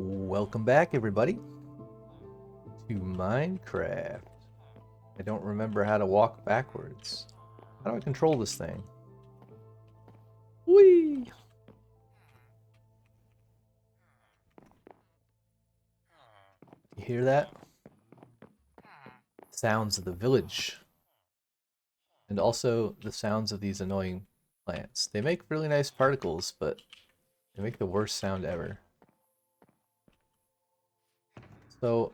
Welcome back, everybody, to Minecraft. I don't remember how to walk backwards. How do I control this thing? Whee! You hear that? Sounds of the village. And also the sounds of these annoying plants. They make really nice particles, but they make the worst sound ever. So,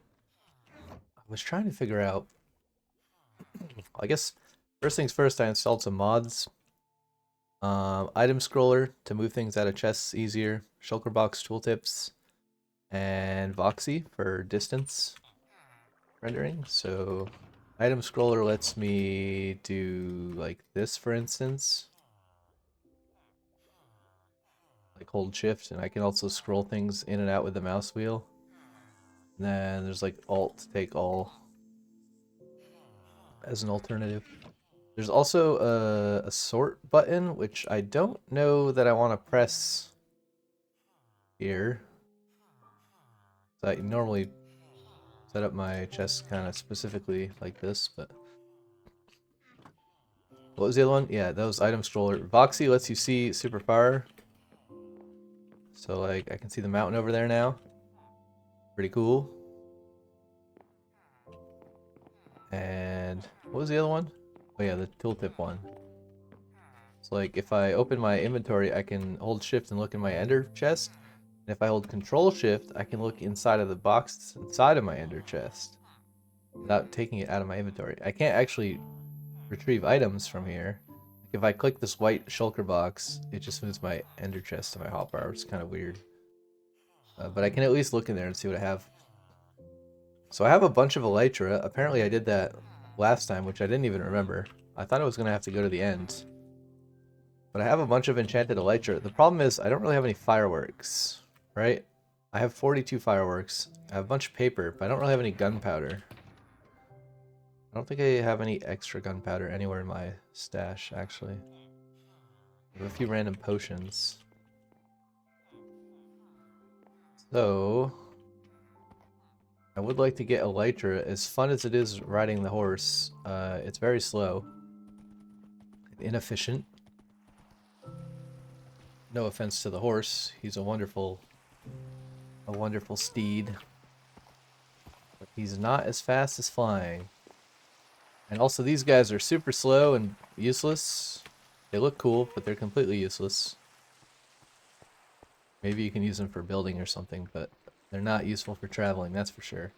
I was trying to figure out... I guess, first things first, I installed some mods. Item scroller to move things out of chests easier. Shulker box tooltips. And Voxy for distance rendering. So item scroller lets me do like this, for instance. Like hold shift, and I can also scroll things in and out with the mouse wheel. And then there's like alt to take all as an alternative. There's also a sort button, which I don't know that I want to press here. So I normally set up my chest kind of specifically like this, but what was the other one? Yeah, that was item scroller. Voxy lets you see super far. So like I can see the mountain over there now. Pretty cool. And what was the other one? Oh yeah, the tooltip one. So like if I open my inventory, I can hold shift and look in my ender chest. And if I hold control shift, I can look inside of the box inside of my ender chest without taking it out of my inventory. I can't actually retrieve items from here. Like if I click this white shulker box, it just moves my ender chest to my hotbar, which is kind of weird. But I can at least look in there and see what I have. So I have a bunch of elytra. Apparently I did that last time, which I didn't even remember. I thought I was going to have to go to the end. But I have a bunch of enchanted elytra. The problem is I don't really have any fireworks, right? I have 42 fireworks. I have a bunch of paper, but I don't really have any gunpowder. I don't think I have any extra gunpowder anywhere in my stash, actually. I have a few random potions. So, I would like to get elytra. As fun as it is riding the horse, it's very slow. Inefficient. No offense to the horse. He's a wonderful steed. But he's not as fast as flying. And also these guys are super slow and useless. They look cool, but they're completely useless. Maybe you can use them for building or something, but they're not useful for traveling, that's for sure.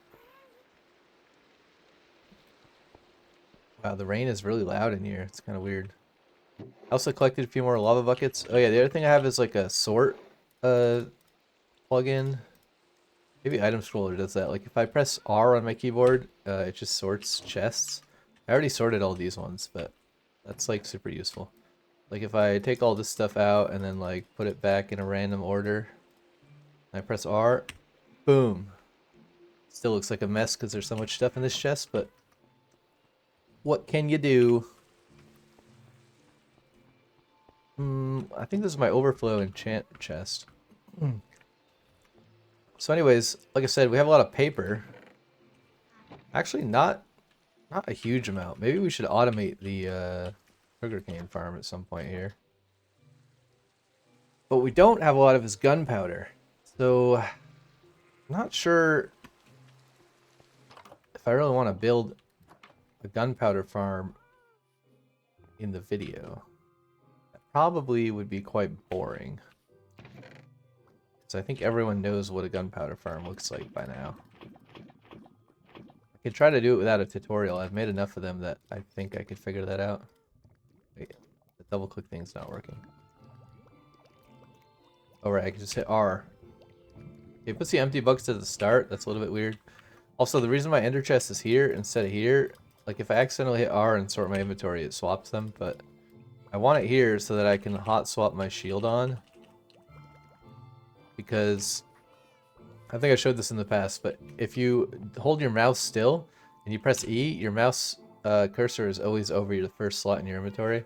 Wow, the rain is really loud in here. It's kind of weird. I also collected a few more lava buckets. Oh yeah, the other thing I have is like a sort plugin. Maybe item scroller does that. Like if I press R on my keyboard, it just sorts chests. I already sorted all these ones, but that's like super useful. Like if I take all this stuff out and then like put it back in a random order, and I press R, boom. Still looks like a mess because there's so much stuff in this chest, but what can you do? I think this is my overflow enchant chest. So anyways, like I said, we have a lot of paper. Actually, not a huge amount. Maybe we should automate the sugarcane farm at some point here. But we don't have a lot of his gunpowder. So, I'm not sure if I really want to build a gunpowder farm in the video. That probably would be quite boring. Because I think everyone knows what a gunpowder farm looks like by now. I could try to do it without a tutorial. I've made enough of them that I think I could figure that out. Wait, the double click thing's not working. Oh right, I can just hit R. It puts the empty buckets at the start. That's a little bit weird. Also, the reason my ender chest is here instead of here, like if I accidentally hit R and sort my inventory, it swaps them, but I want it here so that I can hot swap my shield on. Because I think I showed this in the past, but if you hold your mouse still and you press E, your mouse cursor is always over the first slot in your inventory,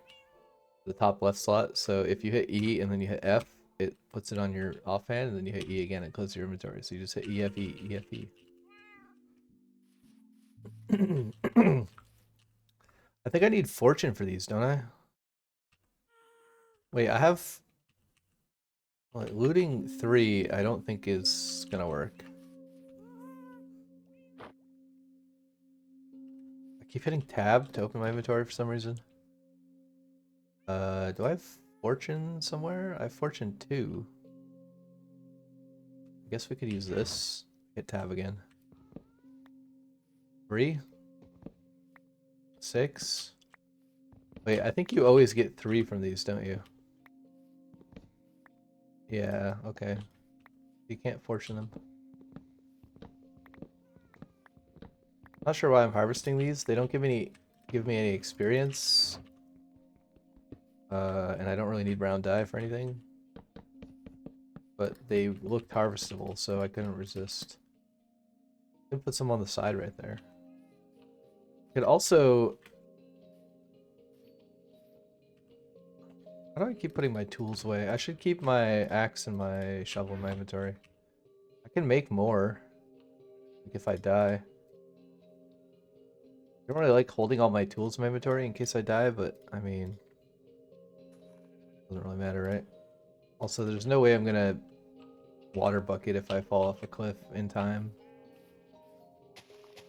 the top left slot. So if you hit E and then you hit F, it puts it on your offhand, and then you hit E again and close your inventory. So you just hit EFE, EFE. I think I need fortune for these, don't I? Wait, I have like looting 3. I don't think is gonna work. I keep hitting tab to open my inventory for some reason. Do I have fortune somewhere? I have fortune 2. I guess we could use this. Hit tab again. 3, 6. Wait, I think you always get 3 from these, don't you? Yeah, okay. You can't fortune them. Not sure why I'm harvesting these. They don't give me any experience. And I don't really need brown dye for anything. But they looked harvestable, so I couldn't resist. I could put some on the side right there. Could also... How do I keep putting my tools away? I should keep my axe and my shovel in my inventory. I can make more. Like if I die. I don't really like holding all my tools in my inventory in case I die, but I mean... Doesn't really matter, right? Also, there's no way I'm gonna water bucket if I fall off a cliff in time.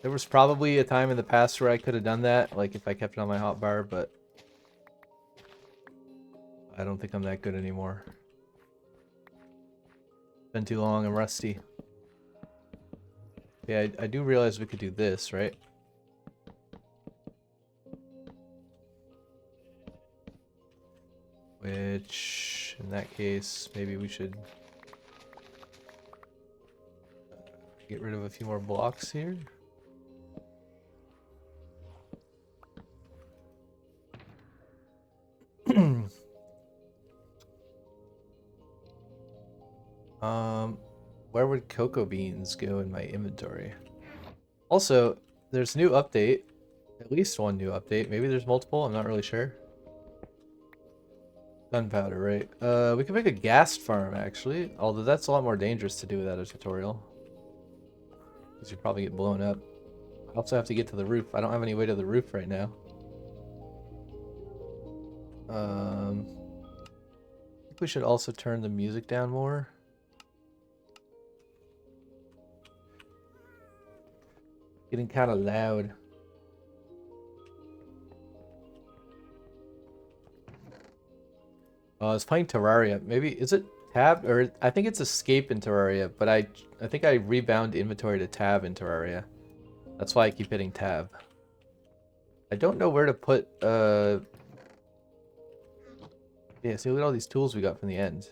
There was probably a time in the past where I could have done that, like if I kept it on my hotbar, but I don't think I'm that good anymore. Been too long, I'm rusty. Yeah, I do realize we could do this, right? Which, in that case, maybe we should get rid of a few more blocks here. Where would cocoa beans go in my inventory? Also, there's a new update. At least one new update. Maybe there's multiple, I'm not really sure. Gunpowder, right? We could make a gas farm, actually. Although that's a lot more dangerous to do without a tutorial. Because you'd probably get blown up. I also have to get to the roof. I don't have any way to the roof right now. I think we should also turn the music down more. Getting kind of loud. I was playing Terraria. Maybe, is it tab? Or I think it's escape in Terraria, but I think I rebound inventory to tab in Terraria. That's why I keep hitting tab. I don't know where to put, yeah, see, look at all these tools we got from the end.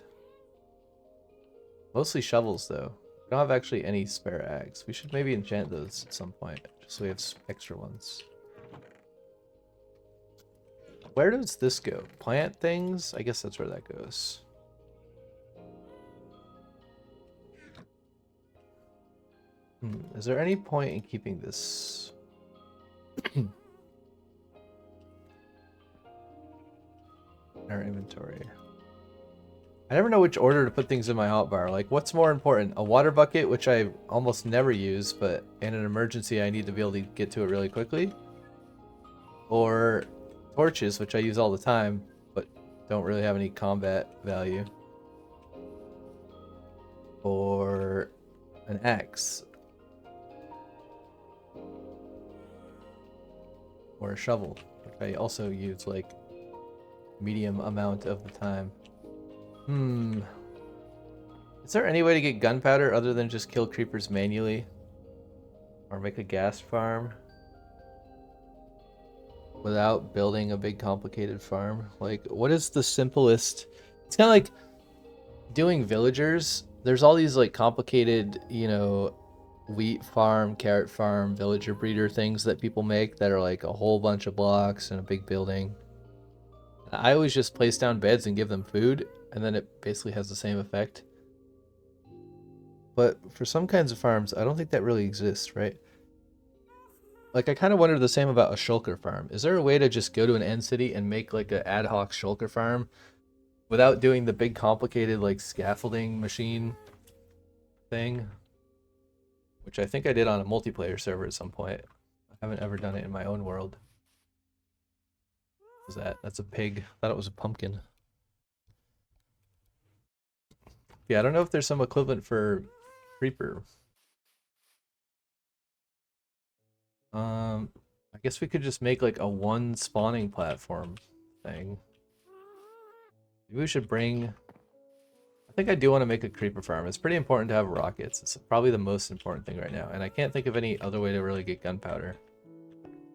Mostly shovels, though. We don't have actually any spare axe. We should maybe enchant those at some point, just so we have extra ones. Where does this go? Plant things? I guess that's where that goes. Is there any point in keeping this? In our inventory. I never know which order to put things in my hotbar. Like, what's more important? A water bucket, which I almost never use, but in an emergency I need to be able to get to it really quickly? Or torches, which I use all the time, but don't really have any combat value? Or an axe? Or a shovel, which I also use, like, medium amount of the time. Is there any way to get gunpowder other than just kill creepers manually? Or make a gas farm? Without building a big complicated farm? Like, what is the simplest? It's kind of like doing villagers. There's all these like complicated, you know, wheat farm, carrot farm, villager breeder things that people make that are like a whole bunch of blocks and a big building. I always just place down beds and give them food, and then it basically has the same effect. But for some kinds of farms, I don't think that really exists, right? Like, I kind of wonder the same about a shulker farm. Is there a way to just go to an end city and make like an ad hoc shulker farm without doing the big complicated like scaffolding machine thing, which I think I did on a multiplayer server at some point. I haven't ever done it in my own world. What was that? That's a pig. I thought it was a pumpkin. Yeah, I don't know if there's some equivalent for creeper. I guess we could just make like a one spawning platform thing. Maybe we should bring... I think I do want to make a creeper farm. It's pretty important to have rockets. It's probably the most important thing right now. And I can't think of any other way to really get gunpowder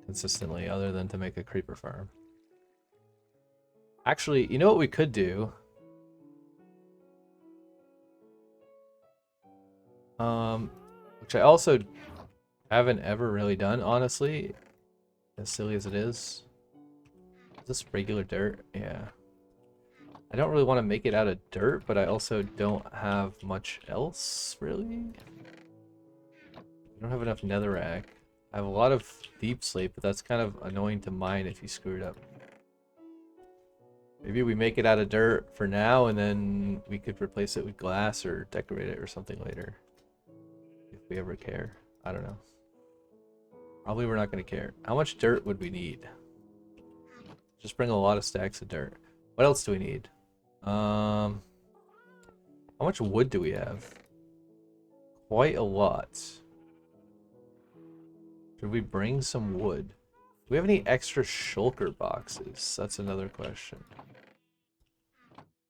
consistently other than to make a creeper farm. Actually, you know what we could do? Which I also haven't ever really done, honestly. As silly as it is. Is this regular dirt? Yeah. I don't really want to make it out of dirt, but I also don't have much else, really. I don't have enough netherrack. I have a lot of deep slate, but that's kind of annoying to mine if you screw it up. Maybe we make it out of dirt for now, and then we could replace it with glass or decorate it or something later. If we ever care. I don't know. Probably we're not going to care. How much dirt would we need? Just bring a lot of stacks of dirt. What else do we need? How much wood do we have? Quite a lot. Should we bring some wood? Do we have any extra shulker boxes? That's another question.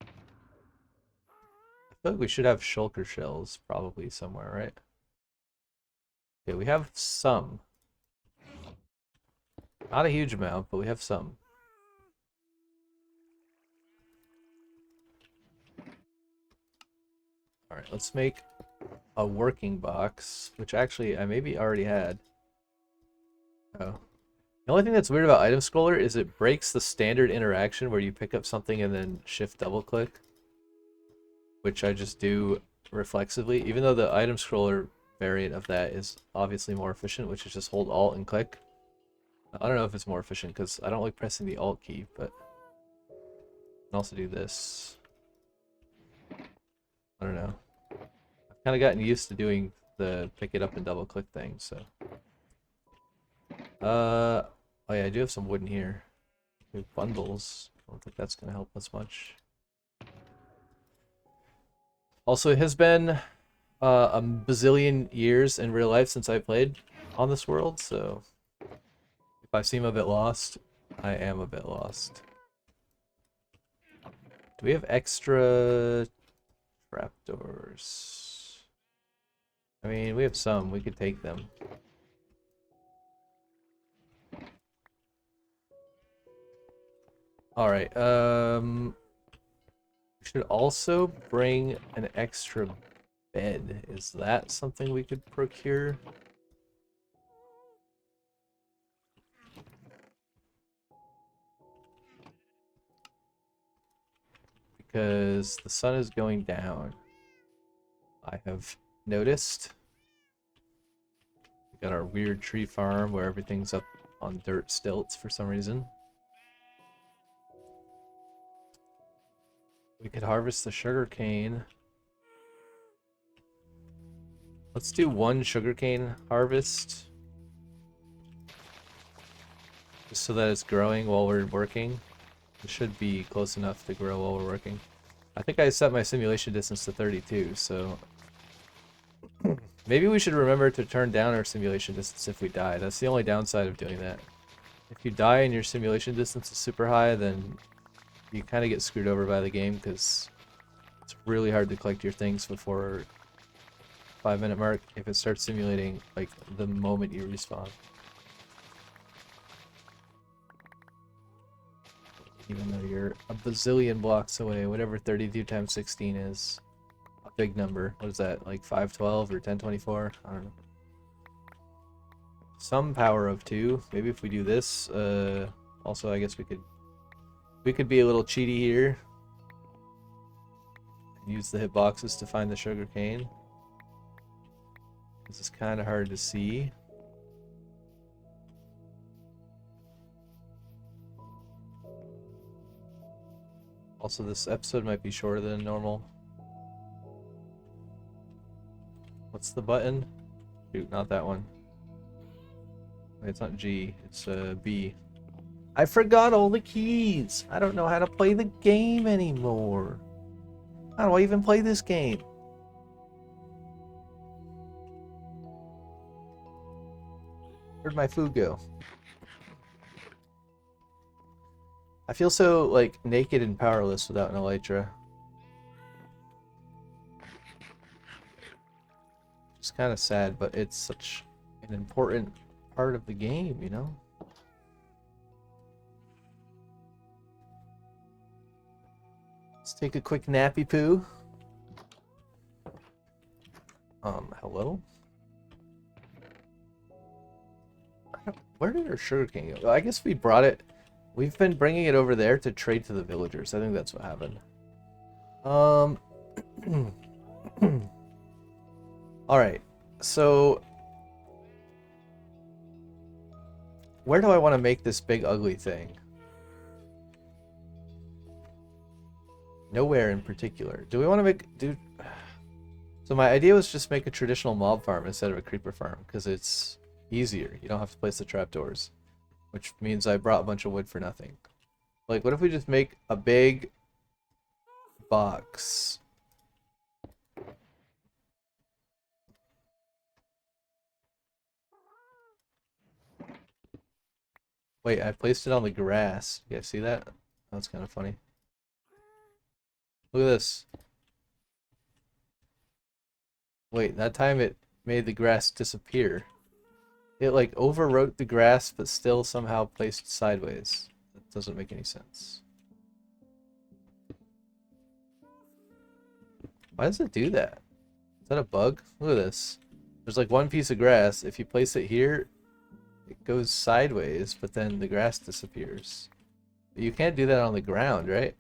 I feel like we should have shulker shells probably somewhere, right? Okay, we have some. Not a huge amount, but we have some. Alright, let's make a working box, which actually I maybe already had. Oh. The only thing that's weird about Item Scroller is it breaks the standard interaction where you pick up something and then shift double click, which I just do reflexively, even though the Item Scroller variant of that is obviously more efficient, which is just hold Alt and click. I don't know if it's more efficient because I don't like pressing the Alt key, but I can also do this. I don't know. I've kind of gotten used to doing the pick it up and double click thing, so. Oh yeah, I do have some wood in here. We have bundles. I don't think that's gonna help us much. Also, it has been a bazillion years in real life since I played on this world, so if I seem a bit lost, I am a bit lost. Do we have extra trapdoors? I mean, we have some. We could take them. Alright, we should also bring an extra bed. Is that something we could procure? Because the sun is going down. I have noticed. We got our weird tree farm where everything's up on dirt stilts for some reason. We could harvest the sugar cane. Let's do one sugarcane harvest. Just so that it's growing while we're working. It should be close enough to grow while we're working. I think I set my simulation distance to 32, so... Maybe we should remember to turn down our simulation distance if we die. That's the only downside of doing that. If you die and your simulation distance is super high, then you kind of get screwed over by the game because it's really hard to collect your things before 5-minute mark if it starts simulating like the moment you respawn. Even though you're a bazillion blocks away, whatever 32 times 16 is. A big number. What is that, like 512 or 1024? I don't know. Some power of 2. Maybe if we do this, also I guess we could be a little cheaty here. Use the hitboxes to find the sugar cane. This is kind of hard to see. Also, this episode might be shorter than normal. What's the button? Shoot, not that one. Wait, it's not G, it's B. I forgot all the keys! I don't know how to play the game anymore. How do I even play this game? Where'd my food go? I feel so, like, naked and powerless without an elytra. It's kind of sad, but it's such an important part of the game, you know? Let's take a quick nappy poo. Hello? Where did our sugarcane go? I guess we brought it. We've been bringing it over there to trade to the villagers. I think that's what happened. Alright. So, where do I want to make this big ugly thing? Nowhere in particular. Do we want to make... So my idea was just make a traditional mob farm instead of a creeper farm, because it's easier. You don't have to place the trapdoors. Which means I brought a bunch of wood for nothing. Like, what if we just make a big box? Wait, I placed it on the grass. You guys see that? That's kind of funny. Look at this. Wait, that time it made the grass disappear. It like overwrote the grass, but still somehow placed sideways. That doesn't make any sense. Why does it do that? Is that a bug? Look at this. There's like one piece of grass. If you place it here, it goes sideways, but then the grass disappears. But you can't do that on the ground, right?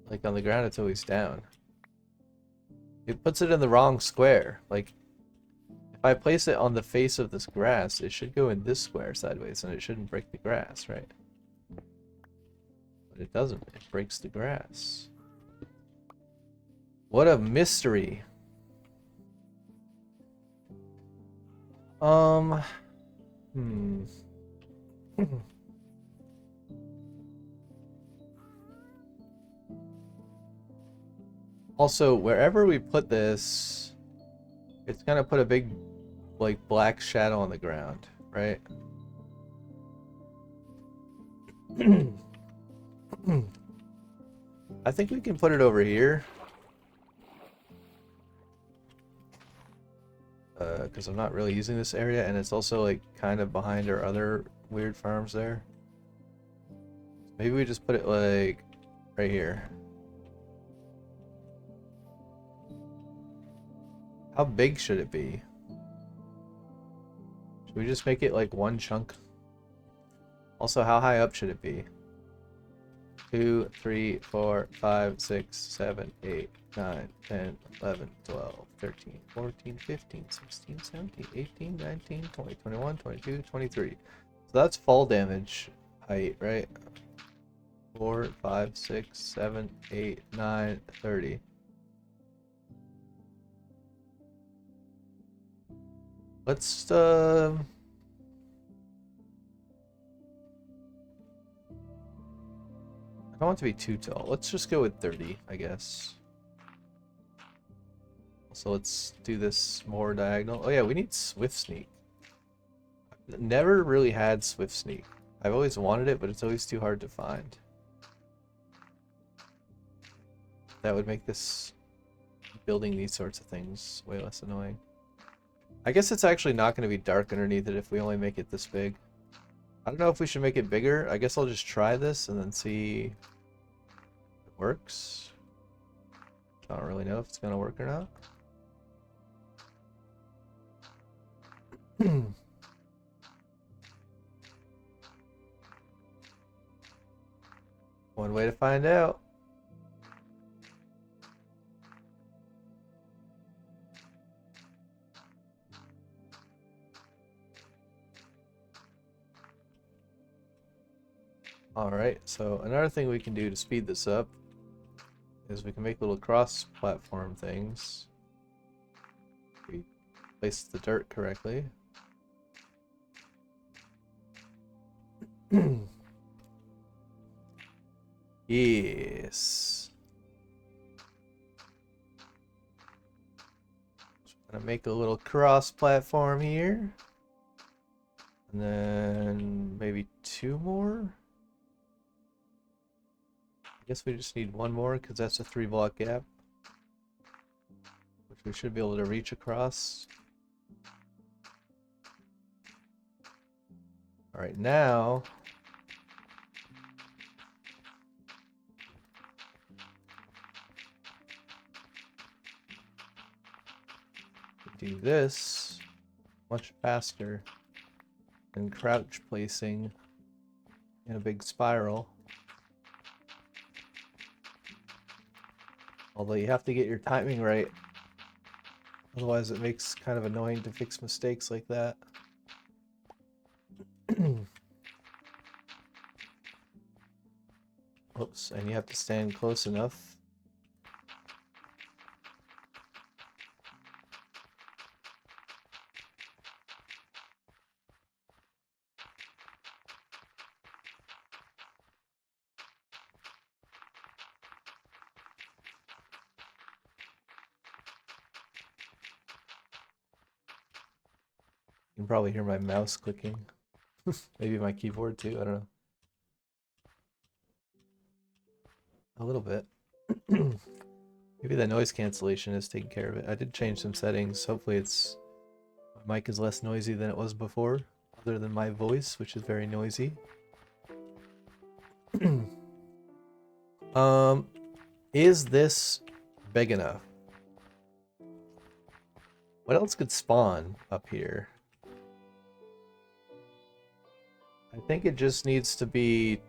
Like on the ground, it's always down. It puts it in the wrong square. Like, if I place it on the face of this grass, it should go in this square sideways, and it shouldn't break the grass, right? But it doesn't. It breaks the grass. What a mystery. Also, wherever we put this, it's gonna put a big, like, black shadow on the ground, right? I think we can put it over here. Because I'm not really using this area, and it's also, like, kind of behind our other weird farms there. Maybe we just put it, like, right here. How big should it be? Should we just make it, like, one chunk? Also, how high up should it be? 2, 3, 4, 5, 6, 7, 8, 9, 10, 11, 12, 13, 14, 15, 16, 17, 18, 19, 20, 21, 22, 23. So that's fall damage height, right? 4, 5, 6, 7, 8, 9, 30. Let's, I don't want it to be too tall. Let's just go with 30, I guess. So let's do this more diagonal. Oh yeah, we need Swift Sneak. I've never really had Swift Sneak. I've always wanted it, but it's always too hard to find. That would make this building these sorts of things way less annoying. I guess it's actually not going to be dark underneath it if we only make it this big. I don't know if we should make it bigger. I guess I'll just try this and then see if it works. I don't really know if it's going to work or not. One way to find out. Alright, so another thing we can do to speed this up is we can make little cross-platform things. We place the dirt correctly. Yes. Gonna make a little cross-platform here. And then maybe 2 more. I guess we just need 1 more because that's a 3-block gap, which we should be able to reach across. Alright, now do this much faster than crouch placing in a big spiral. Although you have to get your timing right, otherwise it makes kind of annoying to fix mistakes like that. Oops, and you have to stand close enough. You can probably hear my mouse clicking. Maybe my keyboard too, I don't know. A little bit. Maybe the noise cancellation is taking care of it. I did change some settings. Hopefully it's my mic is less noisy than it was before, other than my voice, which is very noisy. Is this big enough? What else could spawn up here? I think it just needs to be...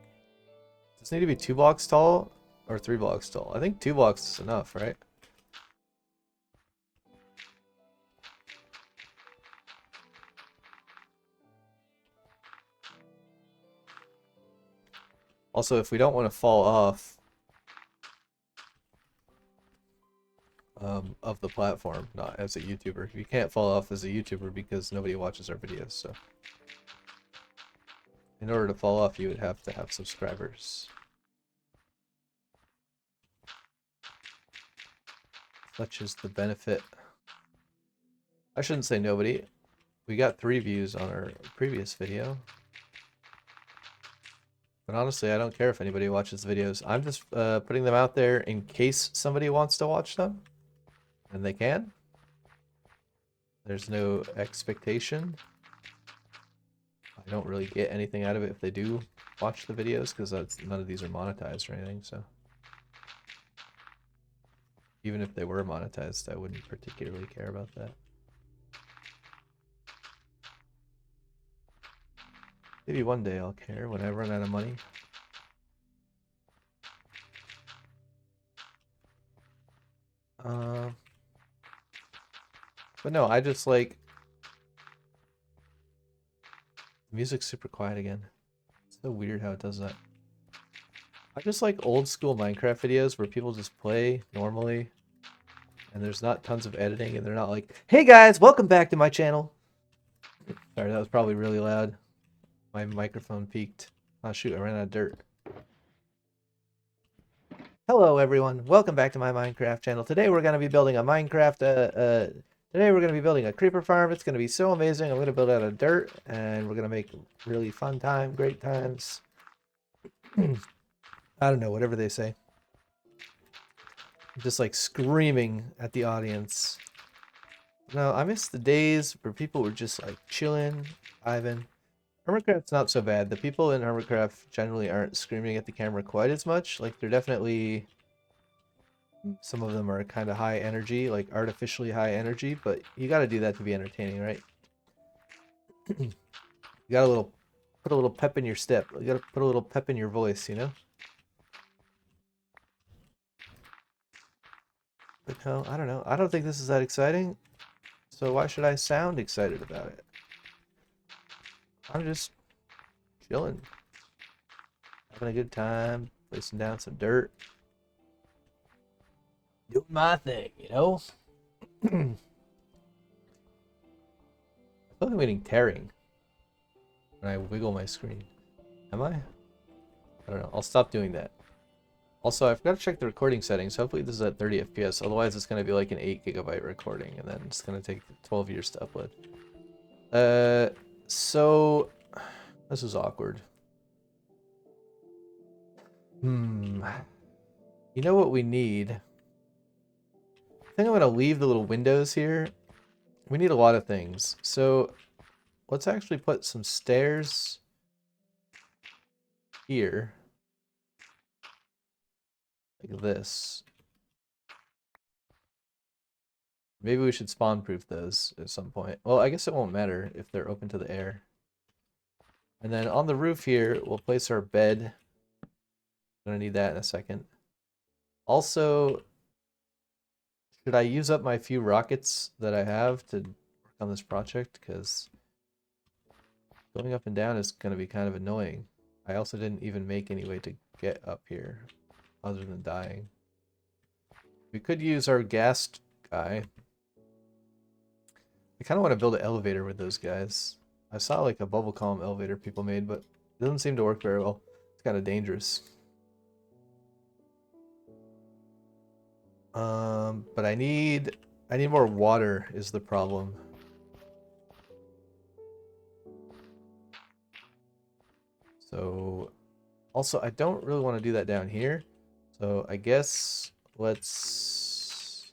Does it need to be 2 blocks tall or 3 blocks tall? I think 2 blocks is enough, right? Also, if we don't want to fall off of the platform, not as a YouTuber. You can't fall off as a YouTuber because nobody watches our videos, so... In order to fall off, you would have to have subscribers. Such is the benefit. I shouldn't say nobody. We got 3 views on our previous video. But honestly, I don't care if anybody watches the videos. I'm just putting them out there in case somebody wants to watch them. And they can. There's no expectation. I don't really get anything out of it if they do watch the videos, because none of these are monetized or anything, so... Even if they were monetized, I wouldn't particularly care about that. Maybe one day I'll care when I run out of money. But no, I just like... The music's super quiet again. It's so weird how it does that. I just like old school Minecraft videos where people just play normally. And there's not tons of editing and they're not like, "Hey guys, welcome back to my channel." Sorry, that was probably really loud. My microphone peaked. Oh shoot, I ran out of dirt. Hello everyone, welcome back to my Minecraft channel. Today we're going to be building a Minecraft, today we're going to be building a creeper farm. It's going to be so amazing. I'm going to build out of dirt and we're going to make really fun time, great times. I don't know, whatever they say. I'm just like screaming at the audience. No, I miss the days where people were just like chilling, vibing. Hermitcraft's not so bad. The people in Hermitcraft generally aren't screaming at the camera quite as much. Like, they're definitely... Some of them are kind of high energy, like artificially high energy, but you gotta do that to be entertaining, right? You gotta put a little pep in your step. You gotta put a little pep in your voice, you know? But no, I don't know. I don't think this is that exciting, so why should I sound excited about it? I'm just chilling. Having a good time, placing down some dirt. Doing my thing, you know? I feel like I'm getting tearing when I wiggle my screen. Am I? I don't know. I'll stop doing that. Also, I forgot to check the recording settings. Hopefully this is at 30 FPS. Otherwise, it's going to be like an 8 GB recording, and then it's going to take 12 years to upload. So... This is awkward. You know what we need? I think I'm going to leave the little windows here. We need a lot of things. So, let's actually put some stairs here. Like this. Maybe we should spawn-proof those at some point. Well, I guess it won't matter if they're open to the air. And then on the roof here, we'll place our bed. Gonna need that in a second. Also, should I use up my few rockets that I have to work on this project? Because going up and down is gonna be kind of annoying. I also didn't even make any way to get up here, other than dying. We could use our gas guy. I kind of want to build an elevator with those guys. I saw like a bubble column elevator people made, but it doesn't seem to work very well. It's kind of dangerous. But I need more water is the problem. So also I don't really want to do that down here. So I guess let's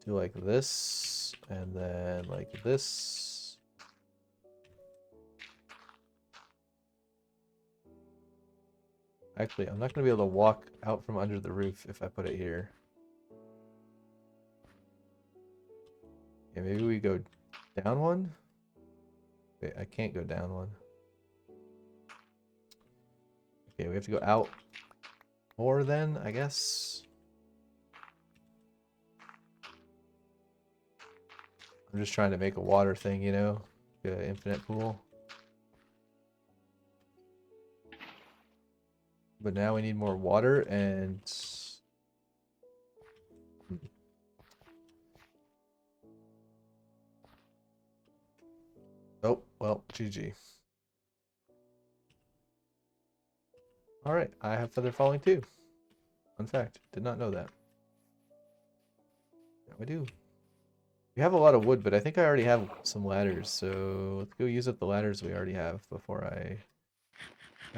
do like this and then like this. Actually, I'm not going to be able to walk out from under the roof if I put it here. Okay, maybe we go down one? Wait, I can't go down one. Okay, we have to go out more then, I guess. I'm just trying to make a water thing, you know? Get an infinite pool. But now we need more water and... Oh, well, GG. Alright, I have feather falling too. Fun fact, did not know that. Now I do. We have a lot of wood, but I think I already have some ladders, so let's go use up the ladders we already have before I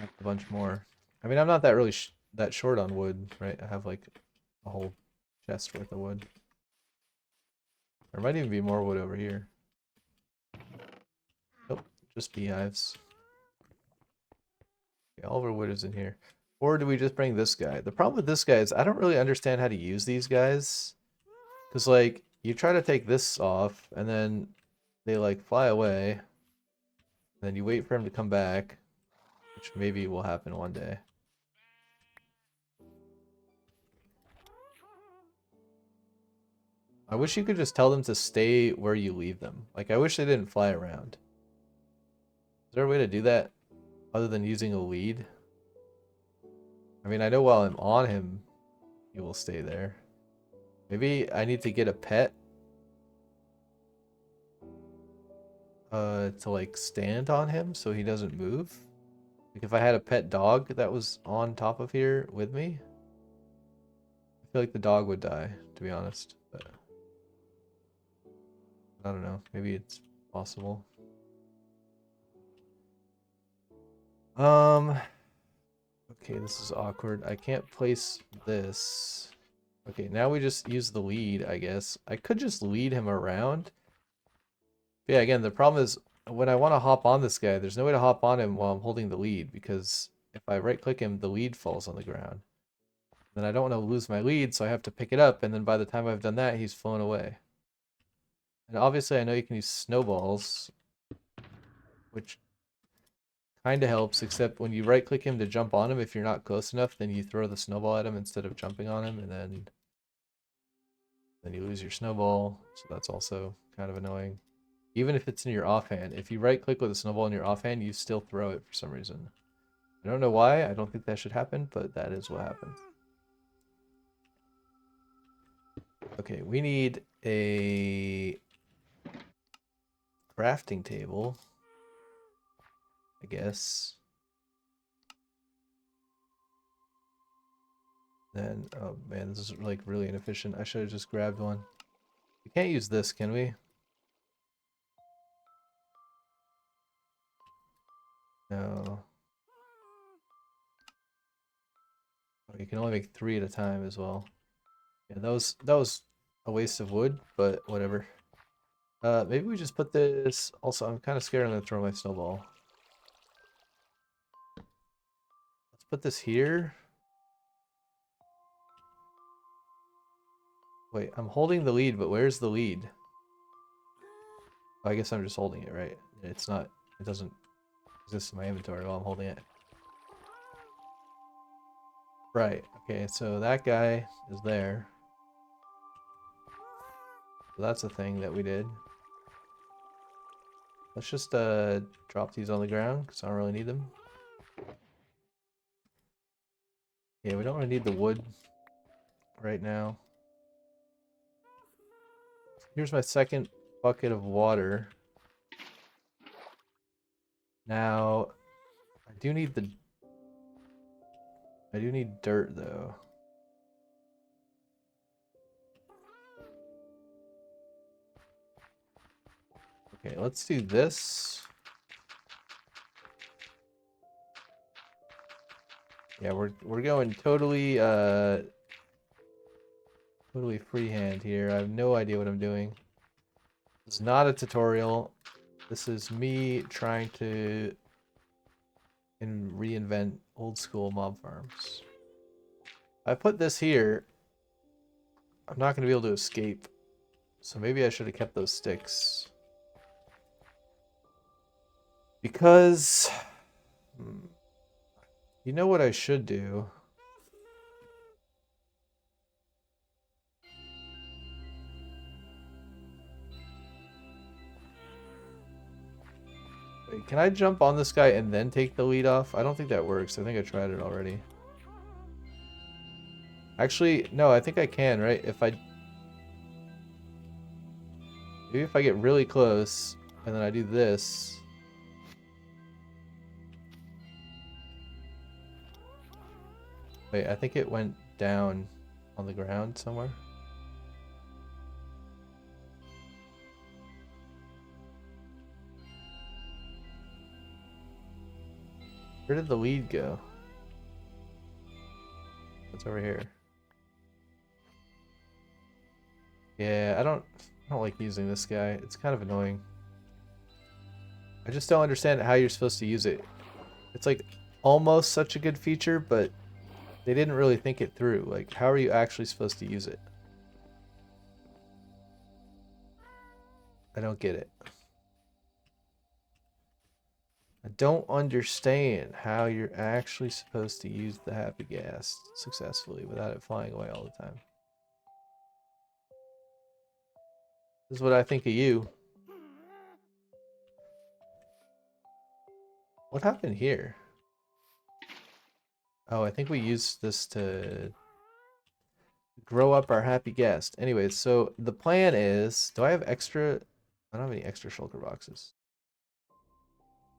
have a bunch more. I mean, I'm not that really that short on wood, right? I have like a whole chest worth of wood. There might even be more wood over here. Nope, just beehives. Okay, all of our wood is in here. Or do we just bring this guy? The problem with this guy is I don't really understand how to use these guys. Because, like, you try to take this off, and then they, like, fly away. And then you wait for him to come back, which maybe will happen one day. I wish you could just tell them to stay where you leave them. Like, I wish they didn't fly around. Is there a way to do that other than using a lead? I mean, I know while I'm on him, he will stay there. Maybe I need to get a pet to like stand on him so he doesn't move. Like if I had a pet dog that was on top of here with me, I feel like the dog would die, to be honest. But I don't know. Maybe it's possible. Okay, this is awkward. I can't place this. Okay, now we just use the lead, I guess. I could just lead him around. But yeah, again, the problem is when I want to hop on this guy, there's no way to hop on him while I'm holding the lead because if I right click him, the lead falls on the ground. Then I don't want to lose my lead, so I have to pick it up, and then by the time I've done that, he's flown away. And obviously I know you can use snowballs, which kind of helps, except when you right click him to jump on him, if you're not close enough, then you throw the snowball at him instead of jumping on him, and then you lose your snowball, so that's also kind of annoying. Even if it's in your offhand, if you right click with a snowball in your offhand, you still throw it for some reason. I don't know why, I don't think that should happen, but that is what happens. Okay, we need a crafting table, I guess. Then, oh man, this is like really inefficient. I should have just grabbed one. We can't use this, can we? No. Oh, you can only make 3 at a time as well. Yeah, that was a waste of wood, but whatever. Maybe we just put this. Also, I'm kind of scared I'm gonna throw my snowball. Let's put this here. Wait, I'm holding the lead, but where's the lead? Oh, I guess I'm just holding it, right? It's not. It doesn't exist in my inventory while I'm holding it. Right. Okay, so that guy is there. So that's a thing that we did. Let's just drop these on the ground because I don't really need them. Yeah, we don't really need the wood right now. Here's my second bucket of water. Now, I do need dirt though. Okay, let's do this. Yeah, we're going totally totally freehand here. I have no idea what I'm doing. It's not a tutorial. This is me trying to reinvent old school mob farms. I put this here. I'm not going to be able to escape. So maybe I should have kept those sticks. Because you know what I should do? Wait, can I jump on this guy and then take the lead off? I don't think that works. I think I tried it already. Actually, no, I think I can, right? Maybe if I get really close and then I do this. Wait, I think it went down on the ground somewhere. Where did the lead go? It's over here. Yeah, I don't like using this guy. It's kind of annoying. I just don't understand how you're supposed to use it. It's like almost such a good feature, but they didn't really think it through. Like, how are you actually supposed to use it? I don't get it. I don't understand how you're actually supposed to use the happy gas successfully without it flying away all the time. This is what I think of you. What happened here? Oh, I think we used this to grow up our happy guest. Anyways, so the plan is, do I have extra? I don't have any extra shulker boxes.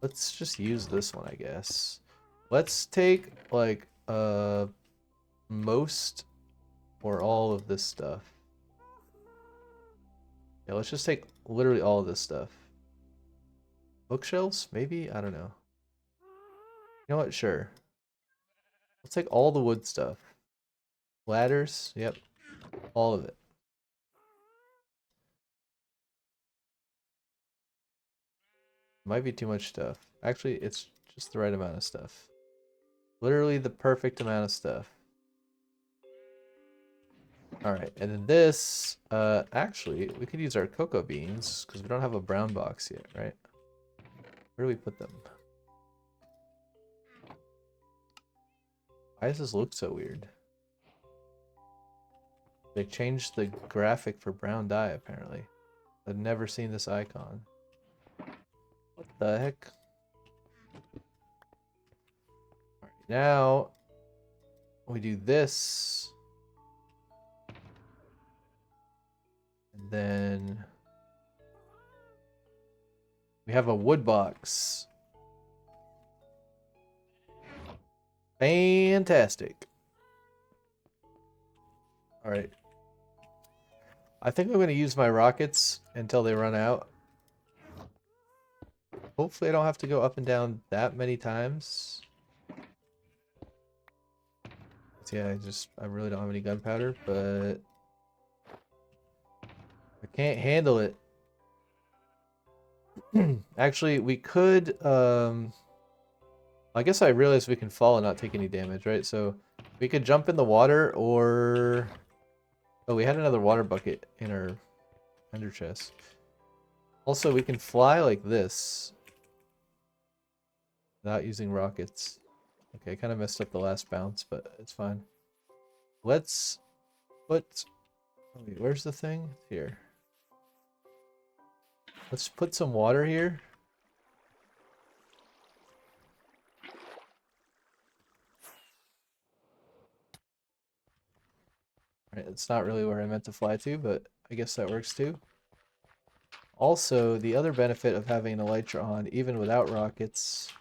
Let's just use this one, I guess. Let's take like most or all of this stuff. Yeah, let's just take literally all of this stuff. Bookshelves, maybe? I don't know. You know what? Sure. Let's take all the wood stuff. Ladders, yep. All of it. Might be too much stuff. Actually, it's just the right amount of stuff. Literally the perfect amount of stuff. Alright, and then this, actually, we could use our cocoa beans, because we don't have a brown box yet, right? Where do we put them? Why does this look so weird? They changed the graphic for brown dye, apparently. I've never seen this icon. What the heck? Alright, now we do this. Then we have a wood box. Fantastic. All right. I think I'm going to use my rockets until they run out. Hopefully I don't have to go up and down that many times. Yeah, I really don't have any gunpowder, but I can't handle it. Actually, we could, I guess I realized we can fall and not take any damage, right? So we could jump in the water or... Oh, we had another water bucket in our ender chest. Also, we can fly like this without using rockets. Okay, I kind of messed up the last bounce, but it's fine. Let's put... Wait, where's the thing? Here. Let's put some water here. Alright, it's not really where I meant to fly to, but I guess that works too. Also, the other benefit of having an elytra on, even without rockets,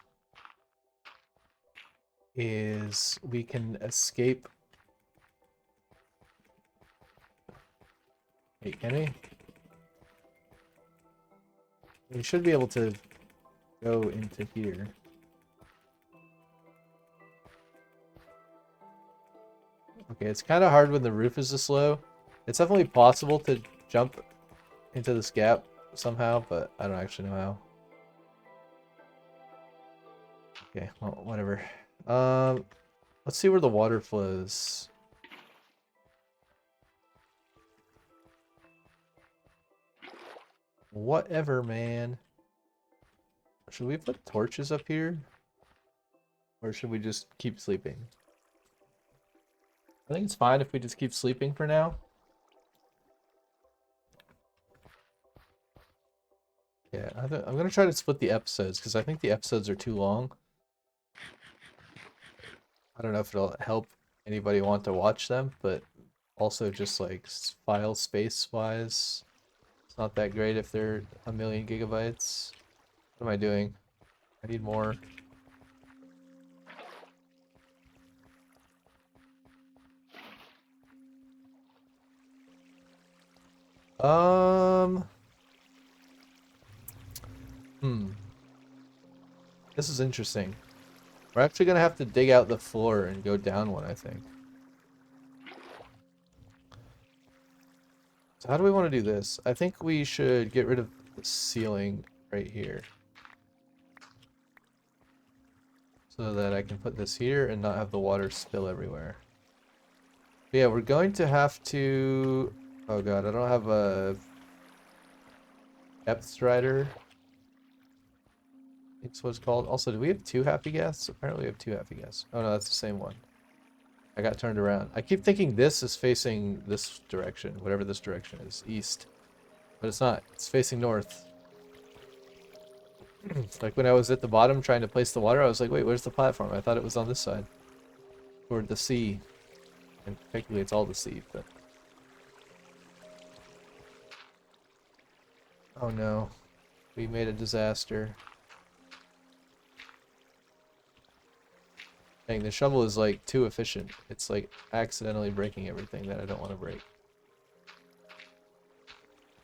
is we can escape. Wait, can we? We should be able to go into here. Okay, it's kind of hard when the roof is this low. It's definitely possible to jump into this gap somehow, but I don't actually know how. Okay, well, whatever. Let's see where the water flows. Whatever, man. Should we put torches up here? Or should we just keep sleeping? I think it's fine if we just keep sleeping for now. Yeah, I'm going to try to split the episodes because I think the episodes are too long. I don't know if it'll help anybody want to watch them, but also just like file space wise, it's not that great if they're 1,000,000 gigabytes. What am I doing? I need more. This is interesting. We're actually gonna have to dig out the floor and go down one, I think. So how do we want to do this? I think we should get rid of the ceiling right here. So that I can put this here and not have the water spill everywhere. But yeah, we're going to have to... Oh god, I don't have a depth strider. It's what it's called. Also, do we have 2 happy guests? Apparently we have 2 happy guests. Oh no, that's the same one. I got turned around. I keep thinking this is facing this direction, whatever this direction is, east. But it's not. It's facing north. Like when I was at the bottom trying to place the water, I was like, wait, where's the platform? I thought it was on this side. Toward the sea. And technically it's all the sea, but... Oh no. We made a disaster. Dang, the shovel is like too efficient. It's like accidentally breaking everything that I don't want to break.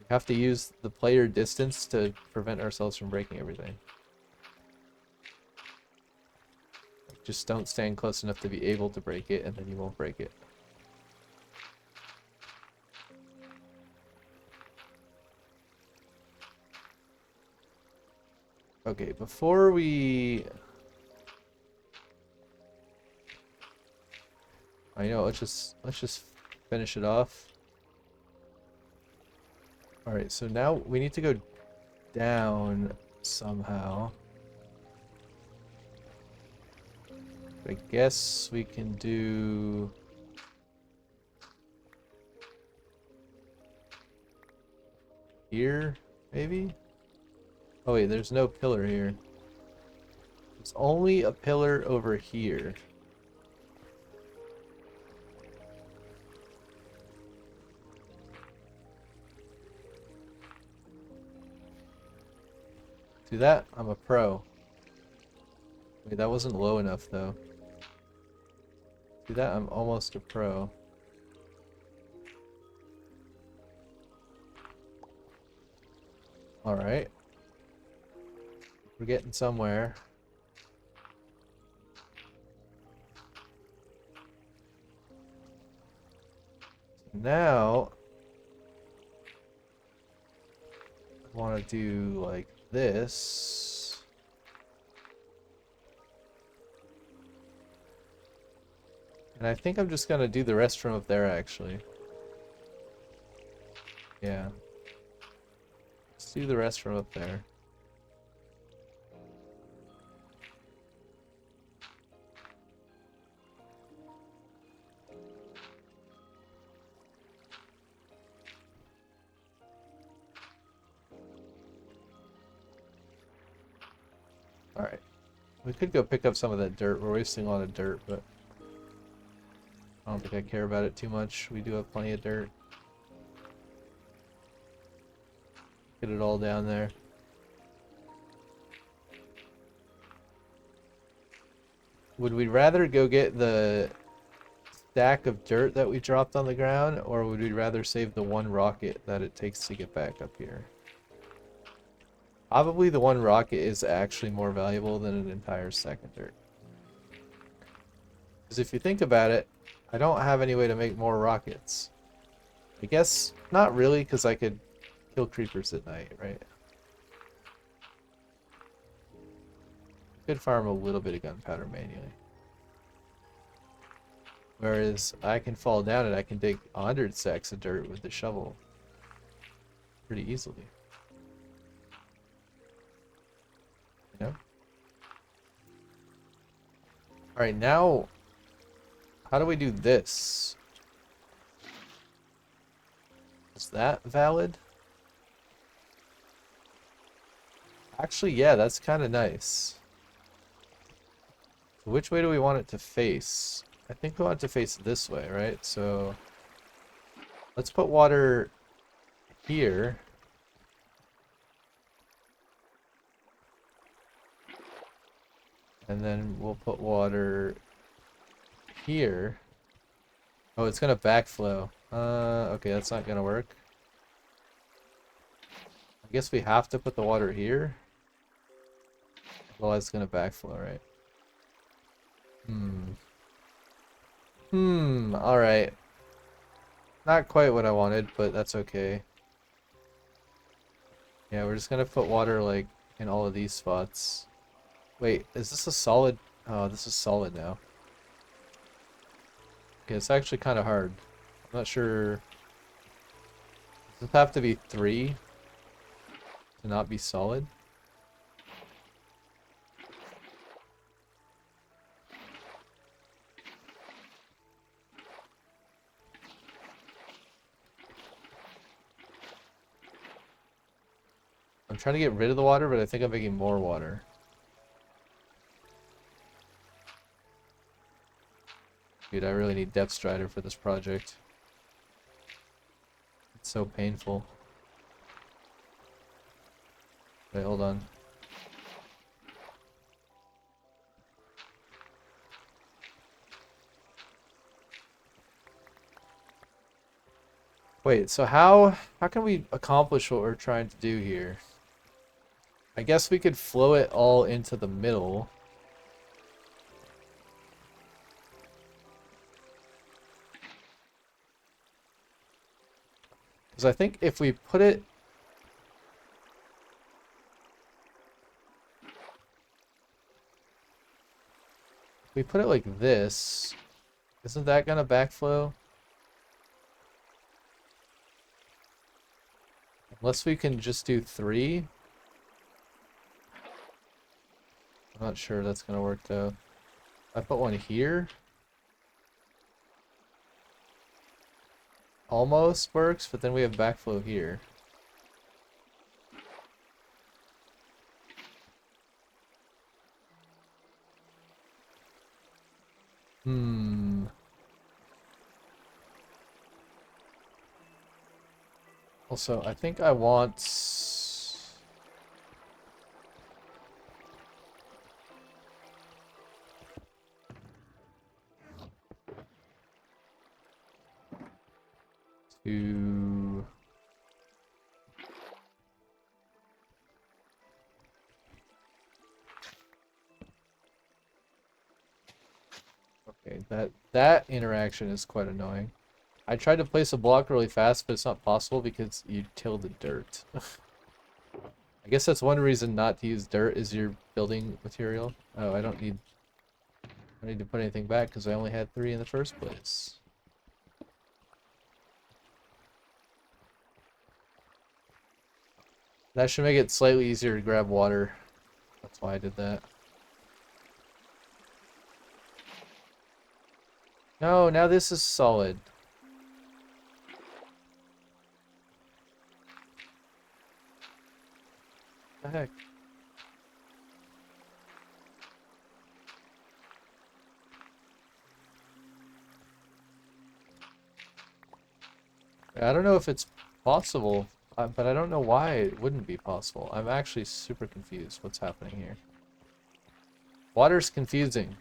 We have to use the player distance to prevent ourselves from breaking everything. Just don't stand close enough to be able to break it, and then you won't break it. Okay, before we... I know, let's just finish it off. Alright, so now we need to go down somehow. I guess we can do... Here, maybe? Oh wait, there's no pillar here. There's only a pillar over here. Do that, I'm a pro. Wait, that wasn't low enough though. Do that, I'm almost a pro. Alright. We're getting somewhere. Now, I want to do like this. And I think I'm just going to do the rest from up there, actually. Yeah. Let's do the rest from up there. Alright. We could go pick up some of that dirt. We're wasting a lot of dirt, but I don't think I care about it too much. We do have plenty of dirt. Get it all down there. Would we rather go get the stack of dirt that we dropped on the ground, or would we rather save the one rocket that it takes to get back up here? Probably the one rocket is actually more valuable than an entire stack of dirt. Because if you think about it, I don't have any way to make more rockets. I guess not really, because I could kill creepers at night, right? Could farm a little bit of gunpowder manually. Whereas I can fall down and I can dig 100 sacks of dirt with the shovel pretty easily. You know? Alright, now how do we do this? Is that valid? Actually, yeah, that's kind of nice. So which way do we want it to face? I think we want it to face this way, right? So let's put water here. And then we'll put water here. Oh, it's gonna backflow. Okay, that's not gonna work. I guess we have to put the water here. Well, it's gonna backflow, right? Alright. Not quite what I wanted, but that's okay. Yeah, we're just gonna put water, like, in all of these spots. Wait, is this a solid? Oh, this is solid now. Okay, it's actually kind of hard. I'm not sure. Does it have to be 3 to not be solid? I'm trying to get rid of the water, but I think I'm making more water. Dude, I really need Depth Strider for this project. It's so painful. Wait, hold on. Wait, so how can we accomplish what we're trying to do here? I guess we could flow it all into the middle. Because I think if we put it... If we put it like this, isn't that gonna backflow? Unless we can just do 3. I'm not sure that's gonna work though. I put one here. Almost works, but then we have backflow here. Also, I think I want... to... Okay, that interaction is quite annoying. I tried to place a block really fast, but it's not possible because you till the dirt. I guess that's one reason not to use dirt is your building material. Oh, I don't need to put anything back because I only had 3 in the first place. That should make it slightly easier to grab water. That's why I did that. No, now this is solid. What the heck? I don't know if it's possible, but I don't know why it wouldn't be possible. I'm actually super confused what's happening here. Water's confusing.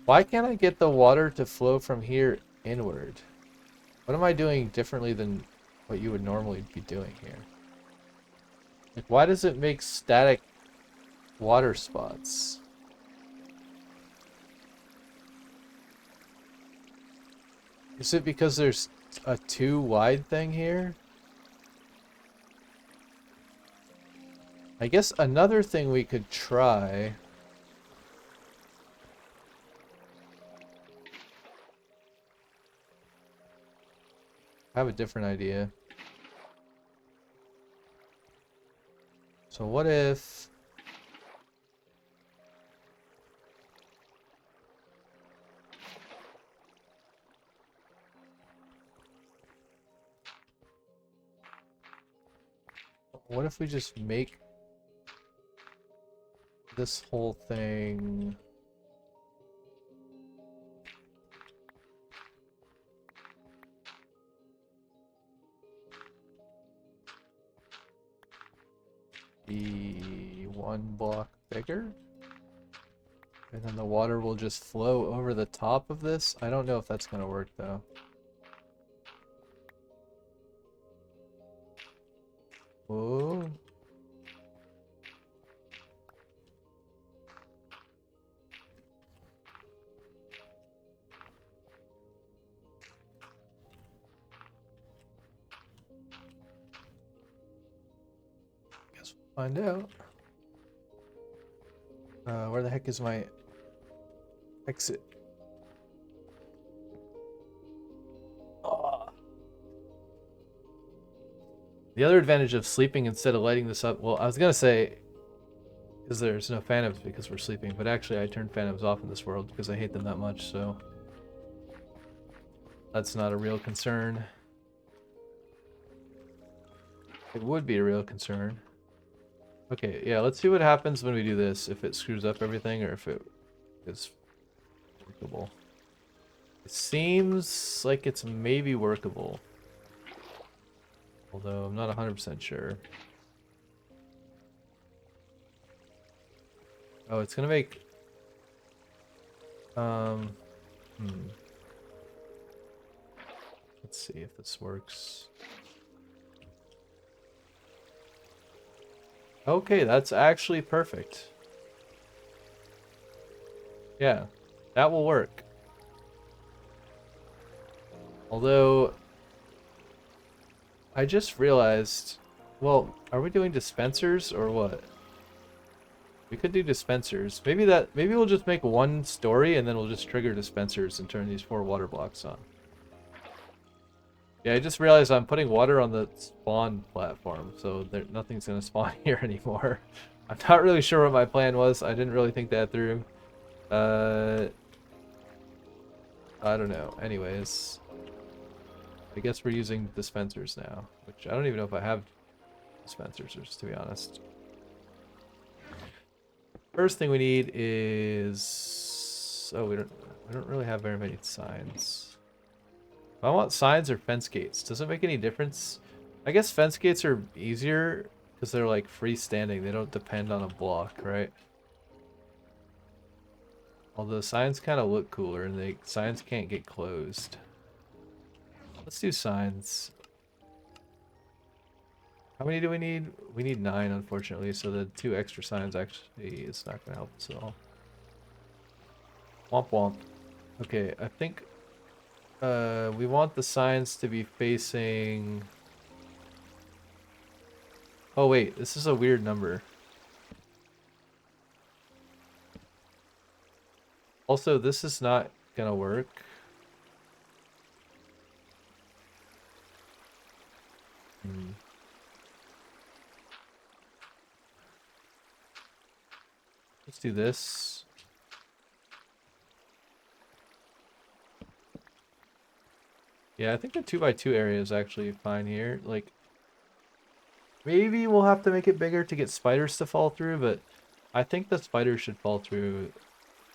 Why can't I get the water to flow from here inward? What am I doing differently than what you would normally be doing here? Like, why does it make static water spots? Is it because there's a too wide thing here? I guess another thing we could try... I have a different idea. So what if... What if we just make this whole thing... be 1 block bigger? And then the water will just flow over the top of this? I don't know if that's gonna work though. Whoa. Guess we'll find out. Where the heck is my exit? Ah. The other advantage of sleeping instead of lighting this up, well, I was gonna say, because there's no phantoms because we're sleeping, but actually I turned phantoms off in this world because I hate them that much, so that's not a real concern. It would be a real concern. Okay, yeah, let's see what happens when we do this, if it screws up everything or if it is workable. It seems like it's maybe workable. Although I'm not 100% sure. Oh, it's gonna make... Let's see if this works. Okay, that's actually perfect. Yeah, that will work. Although, I just realized, well, are we doing dispensers or what? We could do dispensers. Maybe we'll just make 1 story and then we'll just trigger dispensers and turn these 4 water blocks on. Yeah, I just realized I'm putting water on the spawn platform, so nothing's gonna spawn here anymore. I'm not really sure what my plan was. I didn't really think that through. I don't know. Anyways, I guess we're using dispensers now, which I don't even know if I have dispensers, just to be honest. First thing we need is... Oh, we don't really have very many signs. I want signs or fence gates. Does it make any difference? I guess fence gates are easier because they're like freestanding. They don't depend on a block, right? Although signs kind of look cooler and signs can't get closed. Let's do signs. How many do we need? We need 9, unfortunately, so the 2 extra signs actually is not going to help us at all. Womp womp. Okay, I think we want the signs to be facing... Oh wait, this is a weird number. Also, this is not gonna work. Let's do this. Yeah, I think the 2x2 area is actually fine here. Like, maybe we'll have to make it bigger to get spiders to fall through, but I think the spiders should fall through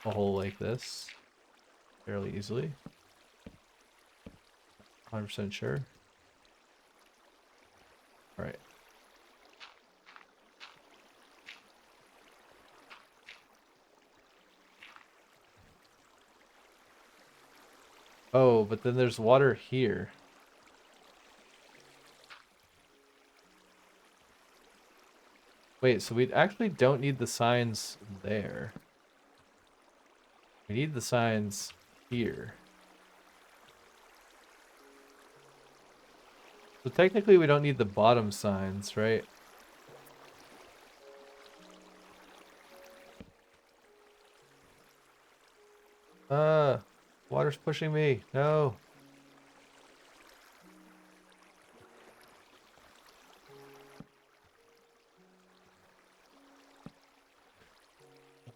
a hole like this fairly easily. 100% sure. Alright. Oh, but then there's water here. Wait, so we actually don't need the signs there. We need the signs here. So technically we don't need the bottom signs, right? Water's pushing me. No.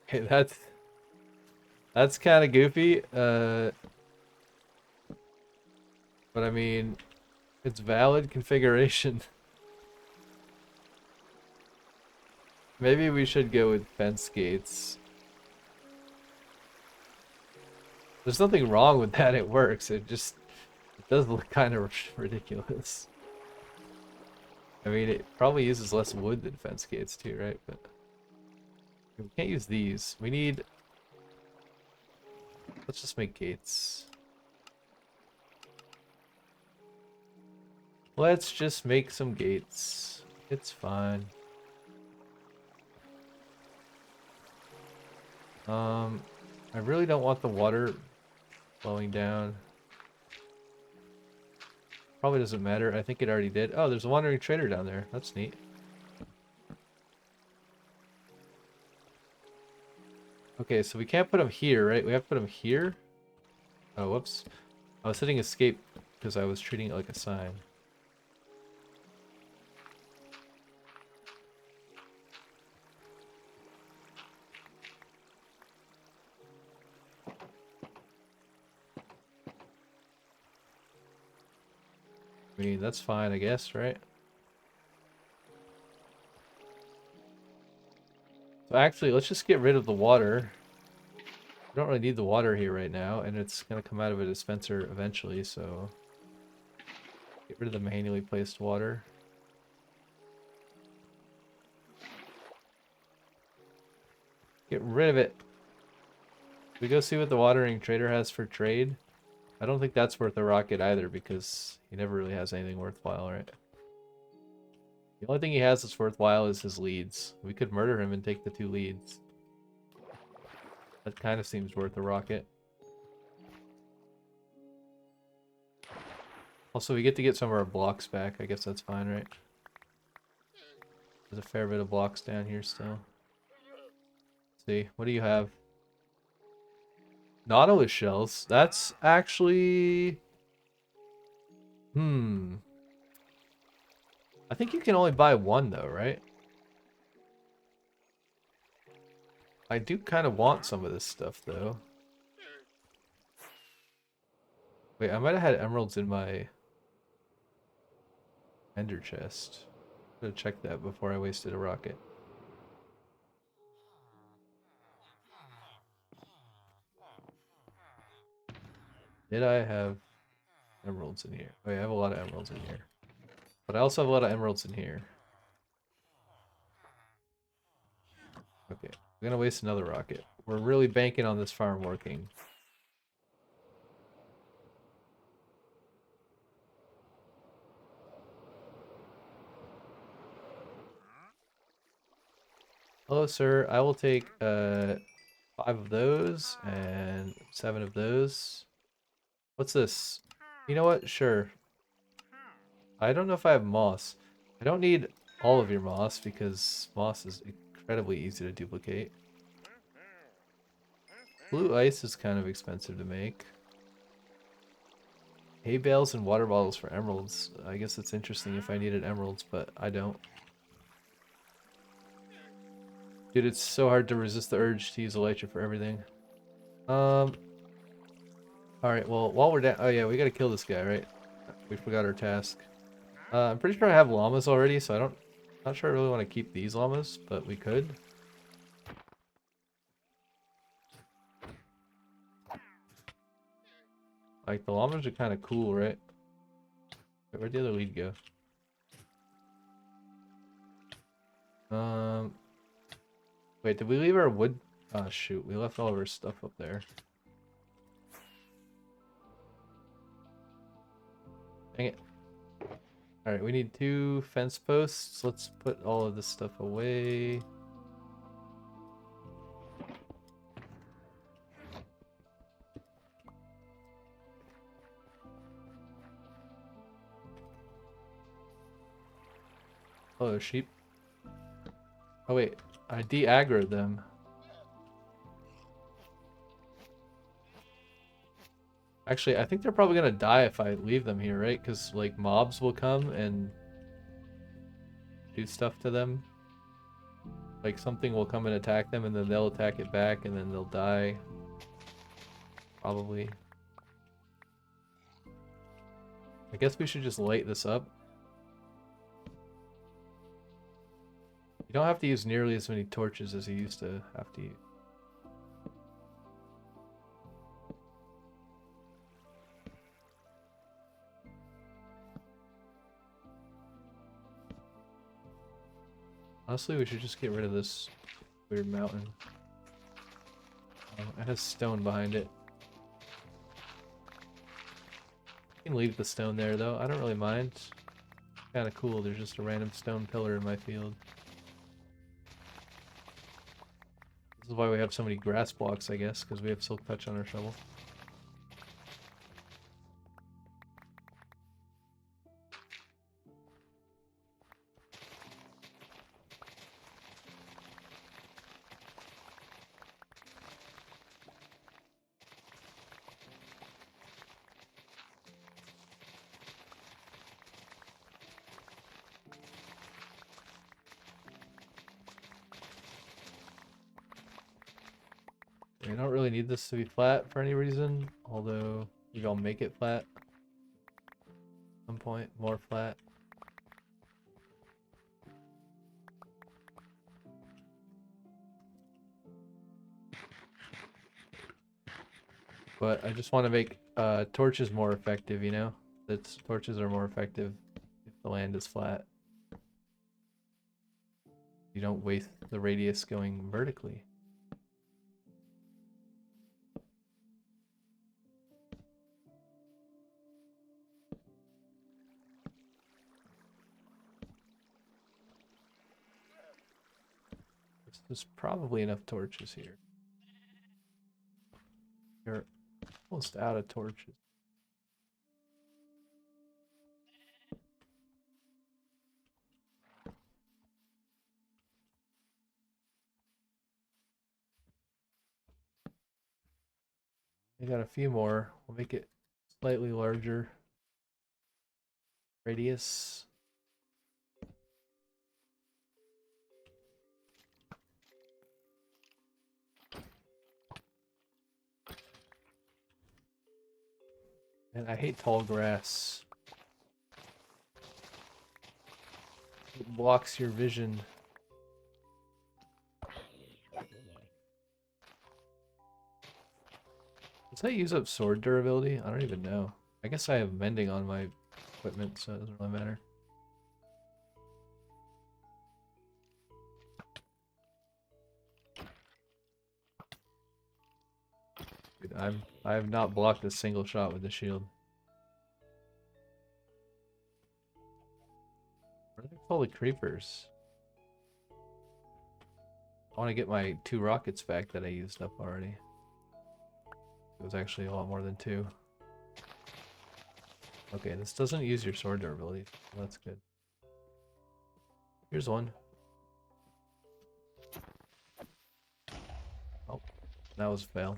Okay, that's kind of goofy. But I mean, it's valid configuration. Maybe we should go with fence gates. There's nothing wrong with that. It works. It does look kind of ridiculous. I mean, it probably uses less wood than fence gates too, right? But we can't use these. We need... Let's just make gates. Let's just make some gates. It's fine. I really don't want the water flowing down. Probably doesn't matter. I think it already did. Oh, there's a wandering trader down there. That's neat. Okay, so we can't put him here, right? We have to put him here. Oh, whoops. I was hitting escape because I was treating it like a sign. I mean, that's fine, I guess, right? So actually, let's just get rid of the water. We don't really need the water here right now, and it's going to come out of a dispenser eventually, so... Get rid of the manually placed water. Get rid of it. We go see what the watering trader has for trade. I don't think that's worth a rocket either, because he never really has anything worthwhile, right? The only thing he has that's worthwhile is his leads. We could murder him and take the 2 leads. That kind of seems worth a rocket. Also, we get to get some of our blocks back. I guess that's fine, right? There's a fair bit of blocks down here still. Let's see, what do you have? Nautilus shells. That's actually... I think you can only buy 1 though, right? I do kind of want some of this stuff though. Wait, I might have had emeralds in my ender chest. I'm gonna check that before I wasted a rocket. Did I have emeralds in here? Oh yeah, I have a lot of emeralds in here. But I also have a lot of emeralds in here. Okay, I'm gonna waste another rocket. We're really banking on this farm working. Hello, sir. I will take 5 of those and 7 of those. What's this? You know what? Sure. I don't know if I have moss. I don't need all of your moss because moss is incredibly easy to duplicate. Blue ice is kind of expensive to make. Hay bales and water bottles for emeralds. I guess it's interesting if I needed emeralds, but I don't. Dude, it's so hard to resist the urge to use elytra for everything. Alright, well, while we're down... Oh yeah, we gotta kill this guy, right? We forgot our task. I'm pretty sure I have llamas already, so I don't... Not sure I really want to keep these llamas, but we could. Like, the llamas are kind of cool, right? Where'd the other lead go? Wait, did we leave our wood? Oh, shoot. We left all of our stuff up there. Dang it. Alright, we need 2 fence posts. Let's put all of this stuff away. Hello, sheep. Oh, wait. I de-aggroed them. Actually, I think they're probably gonna die if I leave them here, right? Because, like, mobs will come and do stuff to them. Like, something will come and attack them, and then they'll attack it back, and then they'll die. Probably. I guess we should just light this up. You don't have to use nearly as many torches as you used to have to use. Honestly, we should just get rid of this weird mountain. It has stone behind it. You can leave the stone there, though. I don't really mind. Kind of cool. There's just a random stone pillar in my field. This is why we have so many grass blocks, I guess, because we have silk touch on our shovel. We don't really need this to be flat for any reason, although maybe I'll make it flat at some point, more flat. But I just want to make torches more effective, you know? That torches are more effective if the land is flat. You don't waste the radius going vertically. There's probably enough torches here. You're almost out of torches. I got a few more. We'll make it slightly larger. Radius. And I hate tall grass. It blocks your vision. Does that use up sword durability? I don't even know. I guess I have mending on my equipment, so it doesn't really matter. Dude, I have not blocked a single shot with the shield. Where are they full of creepers? I want to get my 2 rockets back that I used up already. It was actually a lot more than 2. Okay, this doesn't use your sword durability. Well, that's good. Here's one. Oh, that was a fail.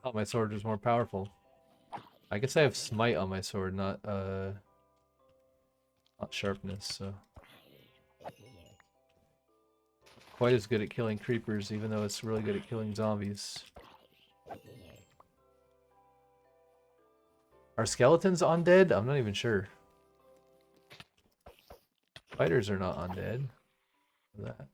Oh, my sword was more powerful. I guess I have smite on my sword, not sharpness, so quite as good at killing creepers, even though it's really good at killing zombies. Are skeletons undead? I'm not even sure. Spiders are not undead. Look at that.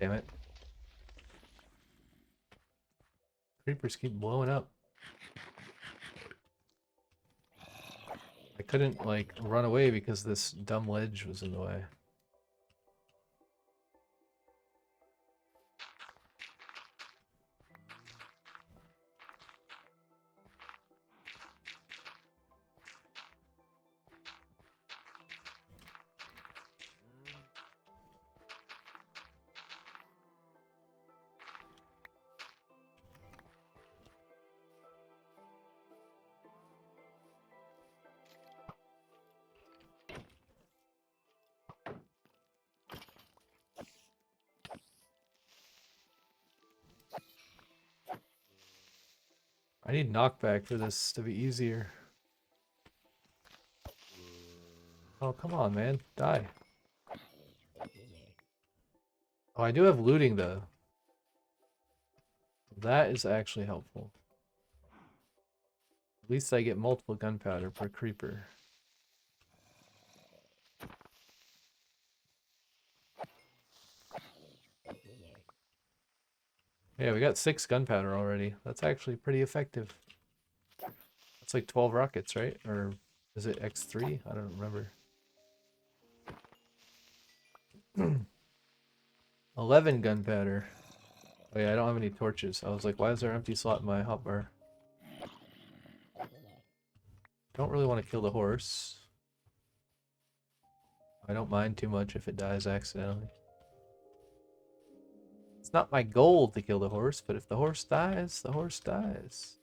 Damn it. Creepers keep blowing up. I couldn't, like, run away because this dumb ledge was in the way. I need knockback for this to be easier. Oh, come on, man. Die. Oh, I do have looting, though. That is actually helpful. At least I get multiple gunpowder per creeper. Yeah, we got 6 gunpowder already. That's actually pretty effective. That's like 12 rockets, right? Or is it X3? I don't remember. 11 gunpowder. Oh yeah, I don't have any torches. I was like, why is there an empty slot in my hotbar? Don't really want to kill the horse. I don't mind too much if it dies accidentally. It's not my goal to kill the horse, but if the horse dies, the horse dies.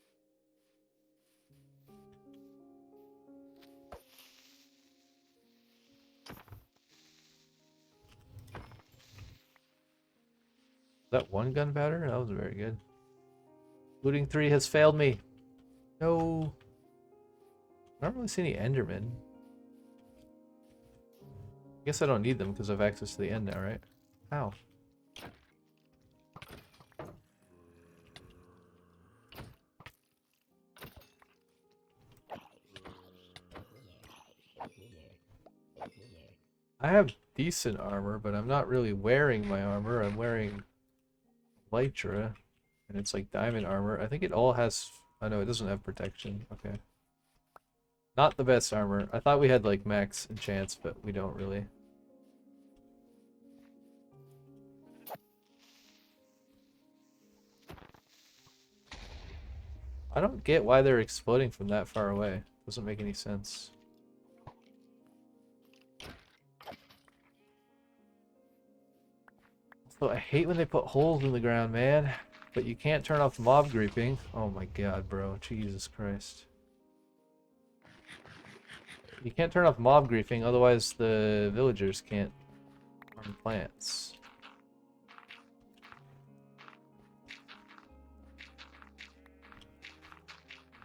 Is that 1 gunpowder? That was very good. Looting 3 has failed me. No. I don't really see any Endermen. I guess I don't need them because I have access to the end now, right? Ow. I have decent armor, but I'm not really wearing my armor. I'm wearing Lytra, and it's like diamond armor. I think it all has... Oh no, it doesn't have protection. Okay. Not the best armor. I thought we had like max enchants, but we don't really. I don't get why they're exploding from that far away. Doesn't make any sense. So I hate when they put holes in the ground, man. But you can't turn off mob creeping. Oh my god, bro. Jesus Christ. You can't turn off mob griefing, otherwise the villagers can't farm plants.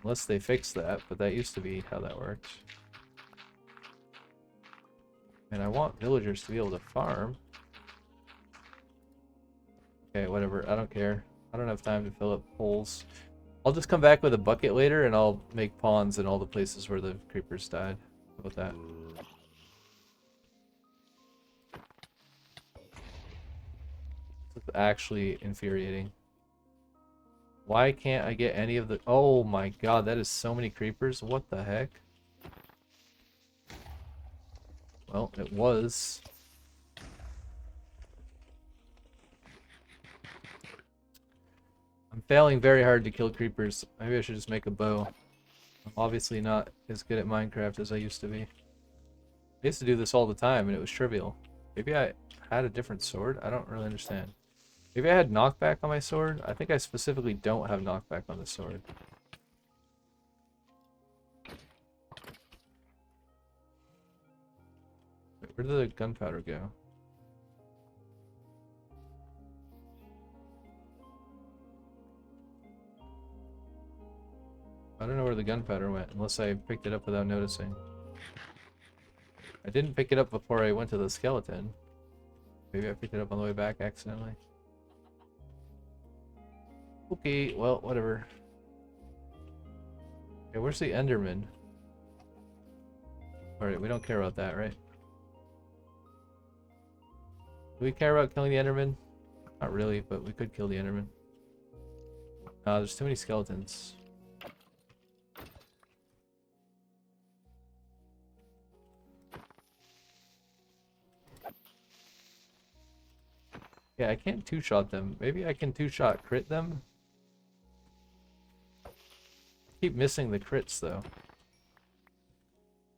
Unless they fix that, but that used to be how that worked. And I want villagers to be able to farm. Okay, whatever. I don't care. I don't have time to fill up holes. I'll just come back with a bucket later and I'll make ponds in all the places where the creepers died. How about that? This is actually infuriating. Why can't I get any of the... Oh my god, that is so many creepers. What the heck? Well, it was. failing very hard to kill creepers. Maybe I should just make a bow. I'm obviously not as good at Minecraft as I used to be. I used to do this all the time and it was trivial. Maybe I had a different sword? I don't really understand. Maybe I had knockback on my sword? I think I specifically don't have knockback on the sword. Wait, where did the gunpowder go? I don't know where the gunpowder went, unless I picked it up without noticing. I didn't pick it up before I went to the skeleton. Maybe I picked it up on the way back accidentally. Okay, well, whatever. Okay, where's the Enderman? Alright, we don't care about that, right? Do we care about killing the Enderman? Not really, but we could kill the Enderman. There's too many skeletons. Yeah, I can't two-shot them. Maybe I can two-shot crit them? Keep missing the crits, though.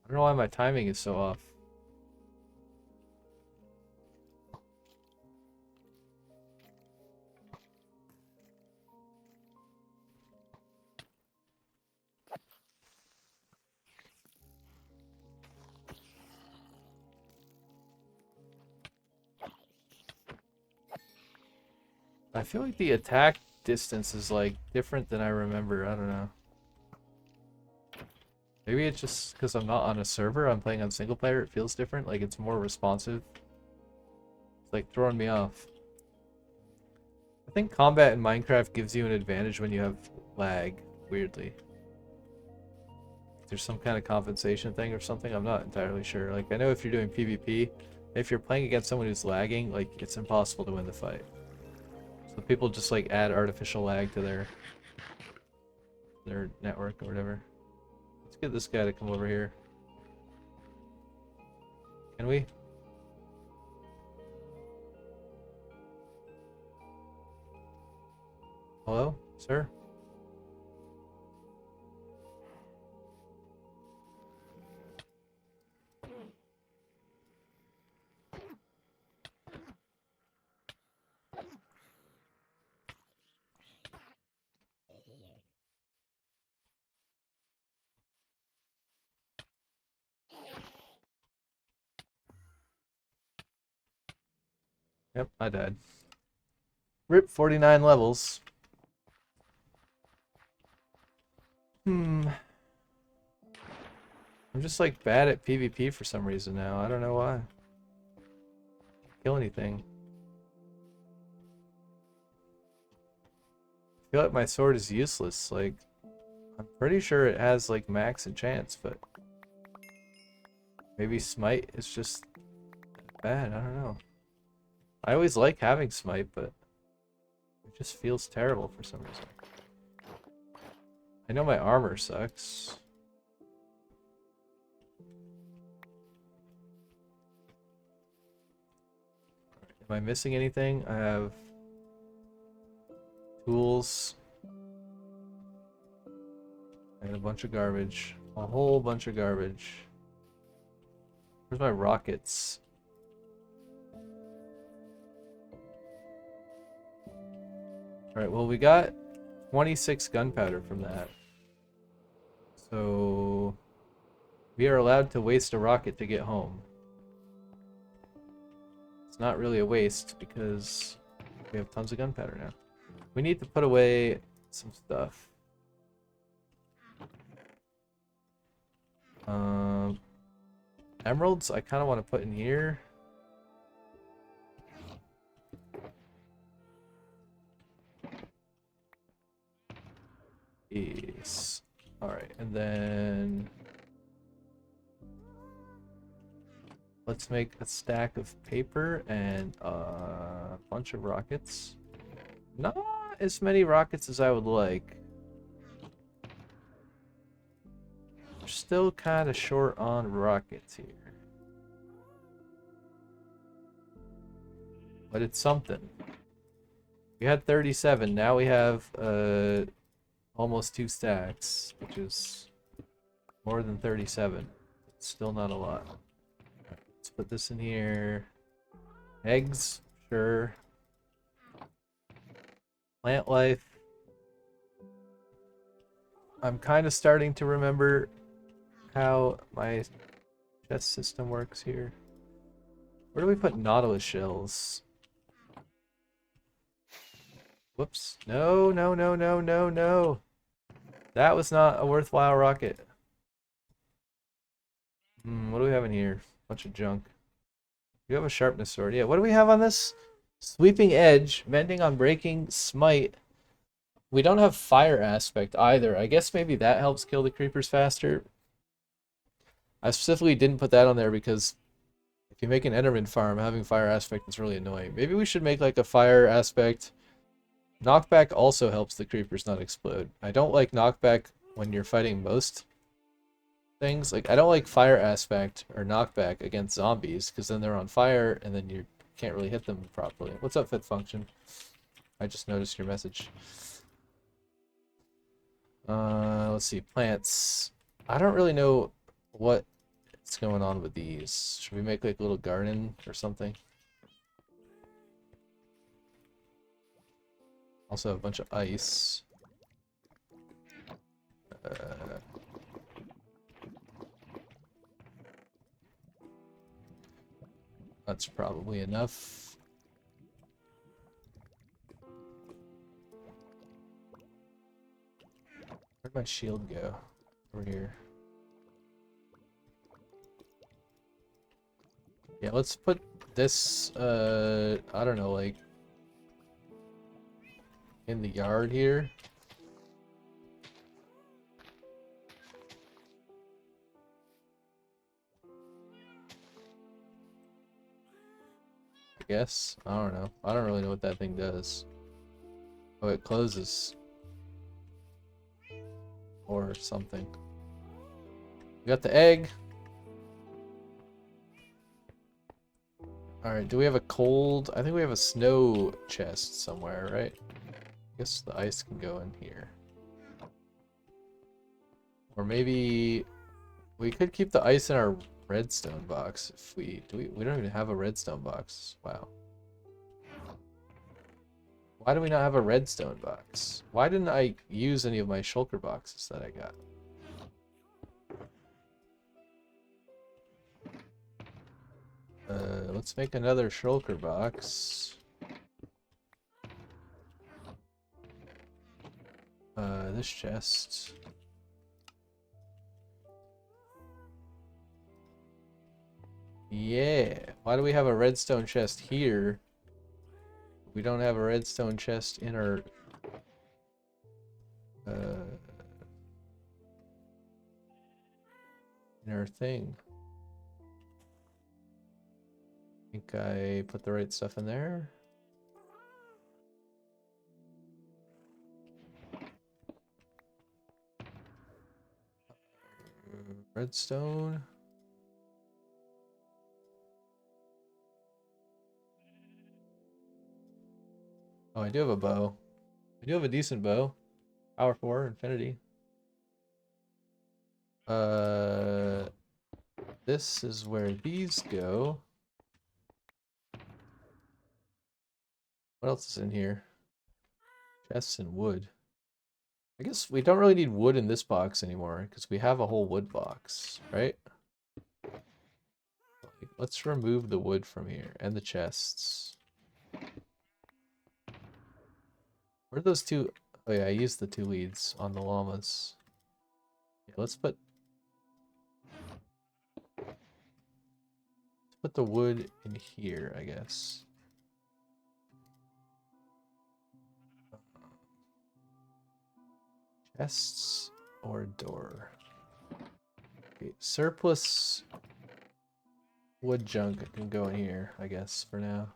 I don't know why my timing is so off. I feel like the attack distance is like different than I remember. I don't know. Maybe it's just because I'm not on a server, I'm playing on single player, it feels different, like it's more responsive. It's like throwing me off. I think combat in Minecraft gives you an advantage when you have lag, weirdly. There's some kind of compensation thing or something, I'm not entirely sure. Like, I know if you're doing PvP, if you're playing against someone who's lagging, like, it's impossible to win the fight. So people just, like, add artificial lag to their network or whatever. Let's get this guy to come over here. Can we? Hello, sir? Yep, I died. RIP 49 levels. I'm just like bad at PvP for some reason now. I don't know why. Kill anything. I feel like my sword is useless. Like, I'm pretty sure it has like max enchants, but maybe smite is just bad. I don't know. I always like having smite, but it just feels terrible for some reason. I know my armor sucks. Am I missing anything? I have tools and a bunch of garbage. A whole bunch of garbage. Where's my rockets? Alright, well, we got 26 gunpowder from that. So we are allowed to waste a rocket to get home. It's not really a waste because we have tons of gunpowder now. We need to put away some stuff. Emeralds I kind of want to put in here. Yes. Alright, and then let's make a stack of paper and a bunch of rockets. Not as many rockets as I would like. We're still kind of short on rockets here. But it's something. We had 37. Now we have almost 2 stacks, which is more than 37. It's still not a lot. Let's put this in here. Eggs, sure. Plant life. I'm kind of starting to remember how my chest system works here. Where do we put nautilus shells? Whoops. No, no, no, no, no, no. That was not a worthwhile rocket. What do we have in here? Bunch of junk. You have a sharpness sword. Yeah, what do we have on this? Sweeping edge, mending on breaking, smite. We don't have fire aspect either. I guess maybe that helps kill the creepers faster. I specifically didn't put that on there because if you make an Enderman farm, having fire aspect is really annoying. Maybe we should make like a fire aspect. Knockback also helps the creepers not explode. I don't like knockback when you're fighting most things. Like, I don't like fire aspect or knockback against zombies because then they're on fire and then you can't really hit them properly. What's up, Fit Function? I just noticed your message. Let's see, plants. I don't really know what's going on with these. Should we make like a little garden or something? Also a bunch of ice. That's probably enough. Where'd my shield go? Over here. Yeah, let's put this, I don't know, like, in the yard here. I guess. I don't know. I don't really know what that thing does. Oh, it closes. Or something. We got the egg. Alright, do we have a cold? I think we have a snow chest somewhere, right? I guess the ice can go in here. Or maybe we could keep the ice in our redstone box if we don't even have a redstone box. Wow. Why do we not have a redstone box? Why didn't I use any of my shulker boxes that I got? Let's make another shulker box. This chest. Yeah. Why do we have a redstone chest here? We don't have a redstone chest in our thing. I think I put the right stuff in there. Redstone. Oh, I do have a bow. I do have a decent bow. Power 4, Infinity. This is where these go. What else is in here? Chests and wood. I guess we don't really need wood in this box anymore because we have a whole wood box, right? Let's remove the wood from here and the chests. Where are those two? Oh yeah, I used the 2 leads on the llamas. Yeah, let's put the wood in here, I guess. Chests or door. Okay, surplus wood junk can go in here, I guess, for now.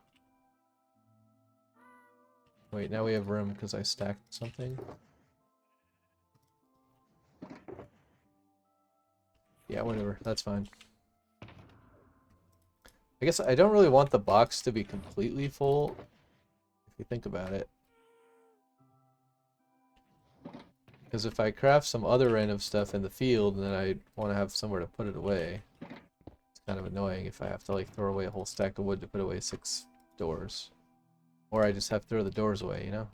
Wait, now we have room because I stacked something. Yeah, whatever. That's fine. I guess I don't really want the box to be completely full, if you think about it. Because if I craft some other random stuff in the field, then I want to have somewhere to put it away. It's kind of annoying if I have to like throw away a whole stack of wood to put away 6 doors. Or I just have to throw the doors away, you know?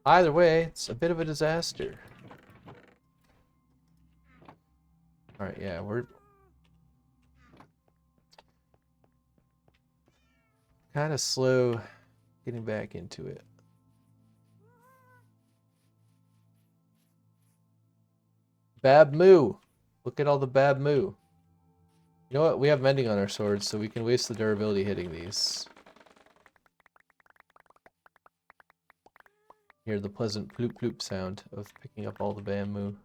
Either way, it's a bit of a disaster. Alright, yeah, we're kind of slow getting back into it. Bab Moo! Look at all the Bab Moo. You know what? We have mending on our swords, so we can waste the durability hitting these. Hear the pleasant ploop ploop sound of picking up all the bamboo.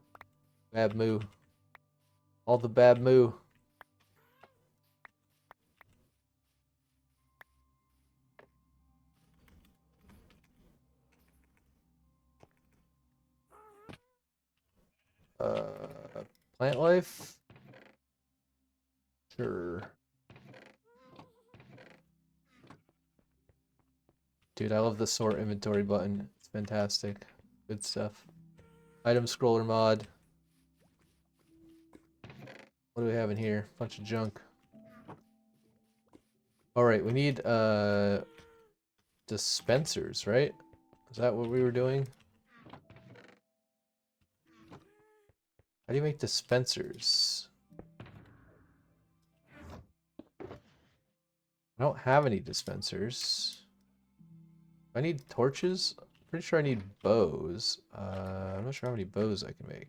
Bab Moo. All the Bab Moo. Plant life? Sure. Dude, I love the sort inventory button. It's fantastic. Good stuff. Item scroller mod. What do we have in here? Bunch of junk. Alright, we need dispensers, right? Is that what we were doing? How do you make dispensers? I don't have any dispensers. I need torches? Pretty sure I need bows. I'm not sure how many bows I can make.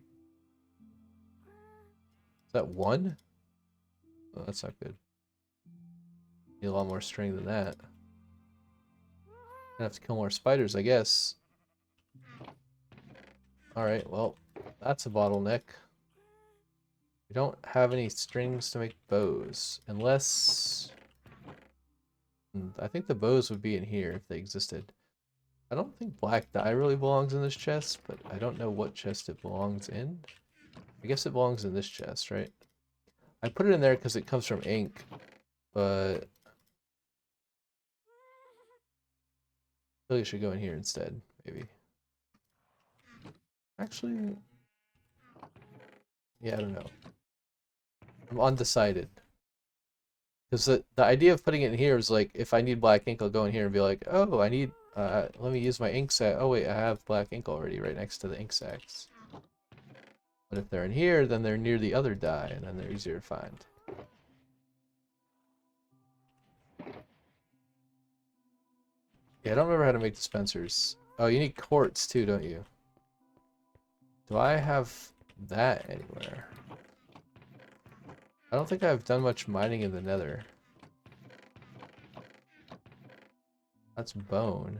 Is that 1? Oh, that's not good. Need a lot more string than that. Gonna have to kill more spiders, I guess. Alright, well, that's a bottleneck. We don't have any strings to make bows. Unless... I think the bows would be in here if they existed. I don't think black dye really belongs in this chest, but I don't know what chest it belongs in. I guess it belongs in this chest, right? I put it in there because it comes from ink, but... I feel like it should go in here instead, maybe. Actually... yeah, I don't know. I'm undecided. Because the idea of putting it in here is like, if I need black ink, I'll go in here and be like, oh, I need, let me use my ink sac. Oh wait, I have black ink already right next to the ink sacs. But if they're in here, then they're near the other dye, and then they're easier to find. Yeah, I don't remember how to make dispensers. Oh, you need quartz too, don't you? Do I have that anywhere? I don't think I've done much mining in the nether. That's bone.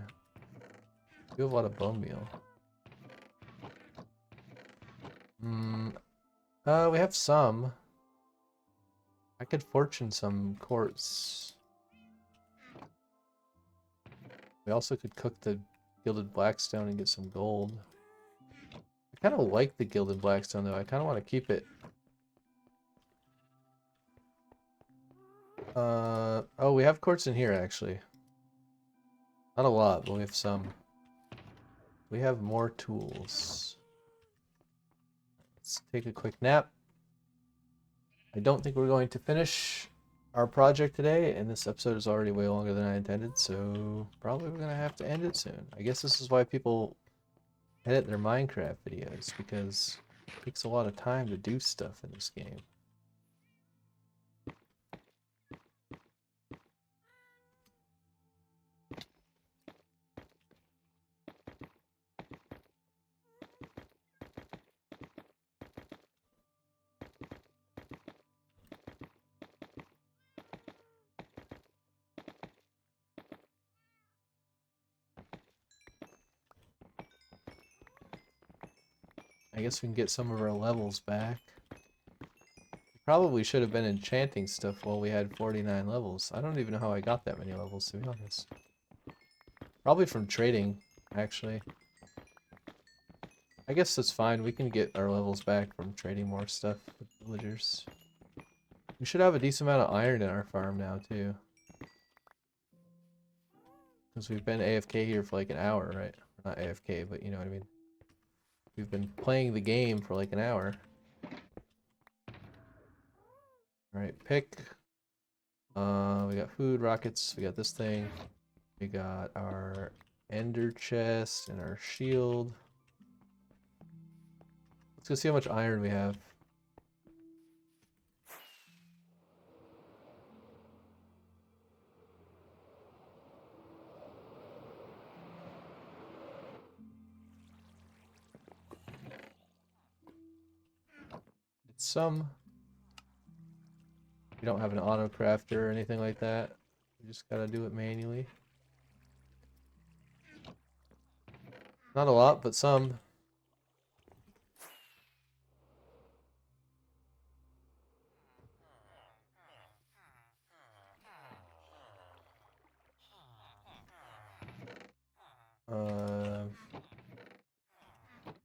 We have a lot of bone meal. We have some. I could fortune some quartz. We also could cook the gilded blackstone and get some gold. I kind of like the gilded blackstone though. I kind of want to keep it. Oh, we have quartz in here actually. Not a lot, but we have some. We have more tools. Let's take a quick nap. I don't think we're going to finish our project today, and this episode is already way longer than I intended, so probably we're going to have to end it soon. I guess this is why people edit their Minecraft videos, because it takes a lot of time to do stuff in this game. I guess we can get some of our levels back. We probably should have been enchanting stuff while we had 49 levels. I don't even know how I got that many levels, to be honest. Probably from trading, actually. I guess that's fine. We can get our levels back from trading more stuff with villagers. We should have a decent amount of iron in our farm now, too. Because we've been AFK here for like an hour, right? Not AFK, but you know what I mean. We've been playing the game for like an hour. Alright, pick. We got food, rockets, we got this thing. We got our ender chest and our shield. Let's go see how much iron we have. It's some. We don't have an auto crafter or anything like that. We just gotta do it manually. Not a lot, but some.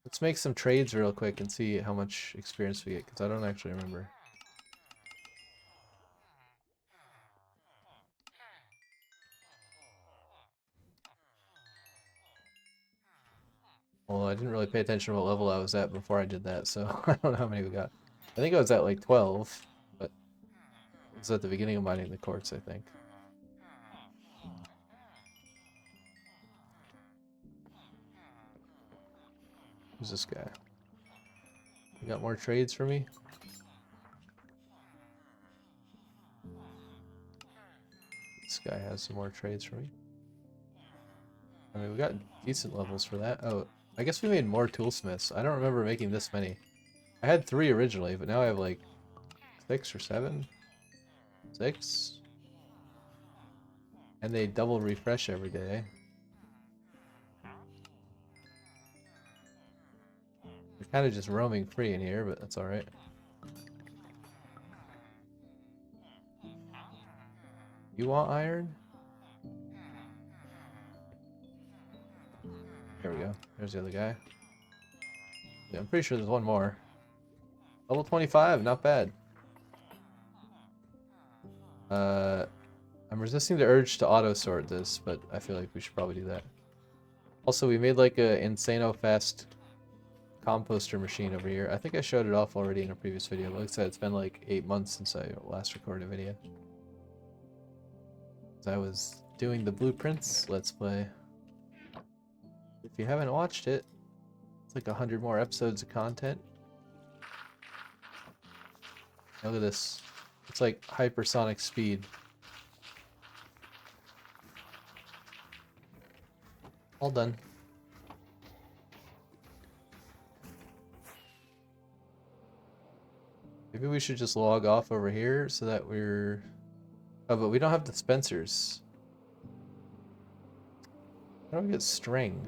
Let's make some trades real quick and see how much experience we get, because I don't actually remember. Well, I didn't really pay attention to what level I was at before I did that, so I don't know how many we got. I think I was at like 12, but it was at the beginning of mining the quartz, I think. Who's this guy? You got more trades for me? This guy has some more trades for me. I mean, we got decent levels for that. Oh, I guess we made more toolsmiths. I don't remember making this many. I had 3 originally, but now I have like 6 or 7? 6? And they double refresh every day. We're kind of just roaming free in here, but that's alright. You want iron? There we go. There's the other guy. Yeah, I'm pretty sure there's one more. Level 25, not bad. I'm resisting the urge to auto sort this, but I feel like we should probably do that. Also, we made like a insano fast composter machine over here. I think I showed it off already in a previous video, but like I said, it's been like 8 months since I last recorded a video. I was doing the blueprints let's play. If you haven't watched it, it's like 100 more episodes of content. Look at this. It's like hypersonic speed. All done. Maybe we should just log off over here so that we're... Oh, but we don't have dispensers. How do we get string?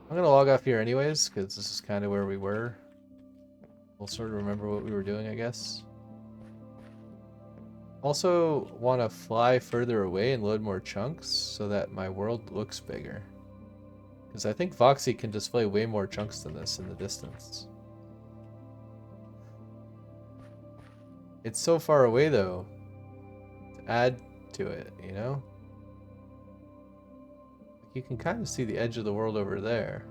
I'm gonna log off here anyways, because this is kind of where we were. We'll sort of remember what we were doing, I guess. Also want to fly further away and load more chunks so that my world looks bigger. Because I think Foxy can display way more chunks than this in the distance. It's so far away though, to add to it, you know? You can kind of see the edge of the world over there.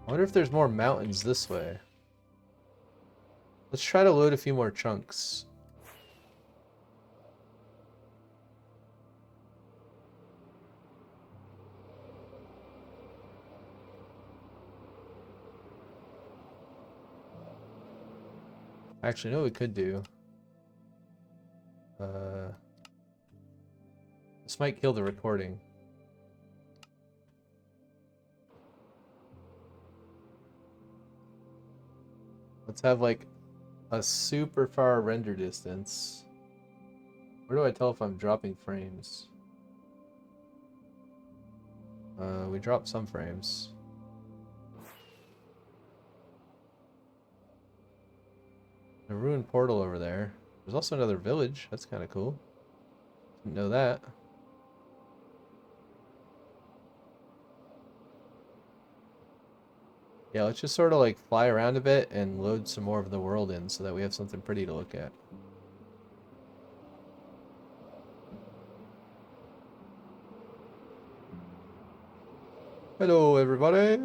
I wonder if there's more mountains this way. Let's try to load a few more chunks. Actually, you know what we could do? This might kill the recording. Let's have like a super far render distance. Where do I tell if I'm dropping frames? We dropped some frames. A ruined portal over there. There's also another village. That's kind of cool. Didn't know that. Yeah, let's just sort of like fly around a bit and load some more of the world in so that we have something pretty to look at. Hello, everybody.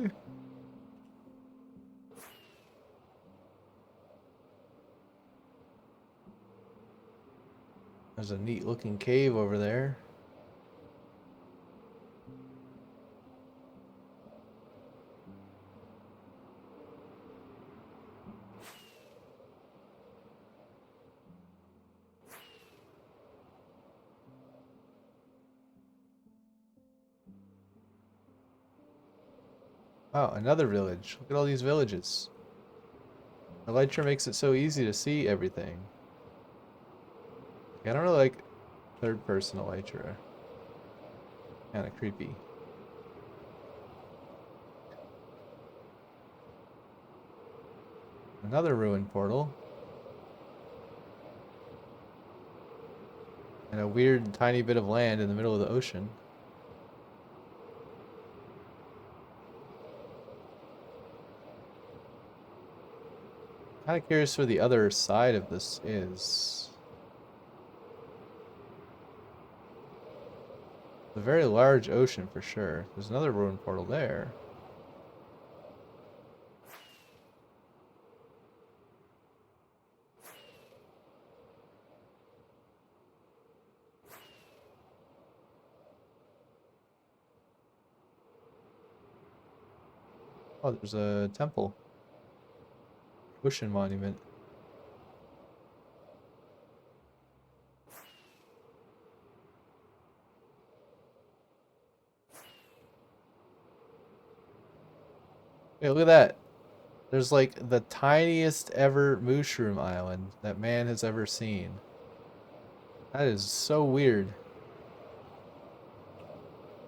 There's a neat looking cave over there. Wow, another village. Look at all these villages. The Elytra makes it so easy to see everything. I don't really like third person Elytra. Kinda creepy. Another ruined portal. And a weird tiny bit of land in the middle of the ocean. Kind of curious where the other side of this is. It's a very large ocean for sure. There's another ruined portal there. Oh, there's a temple. Ocean monument. Hey, look at that. There's like the tiniest ever mushroom island that man has ever seen. That is so weird.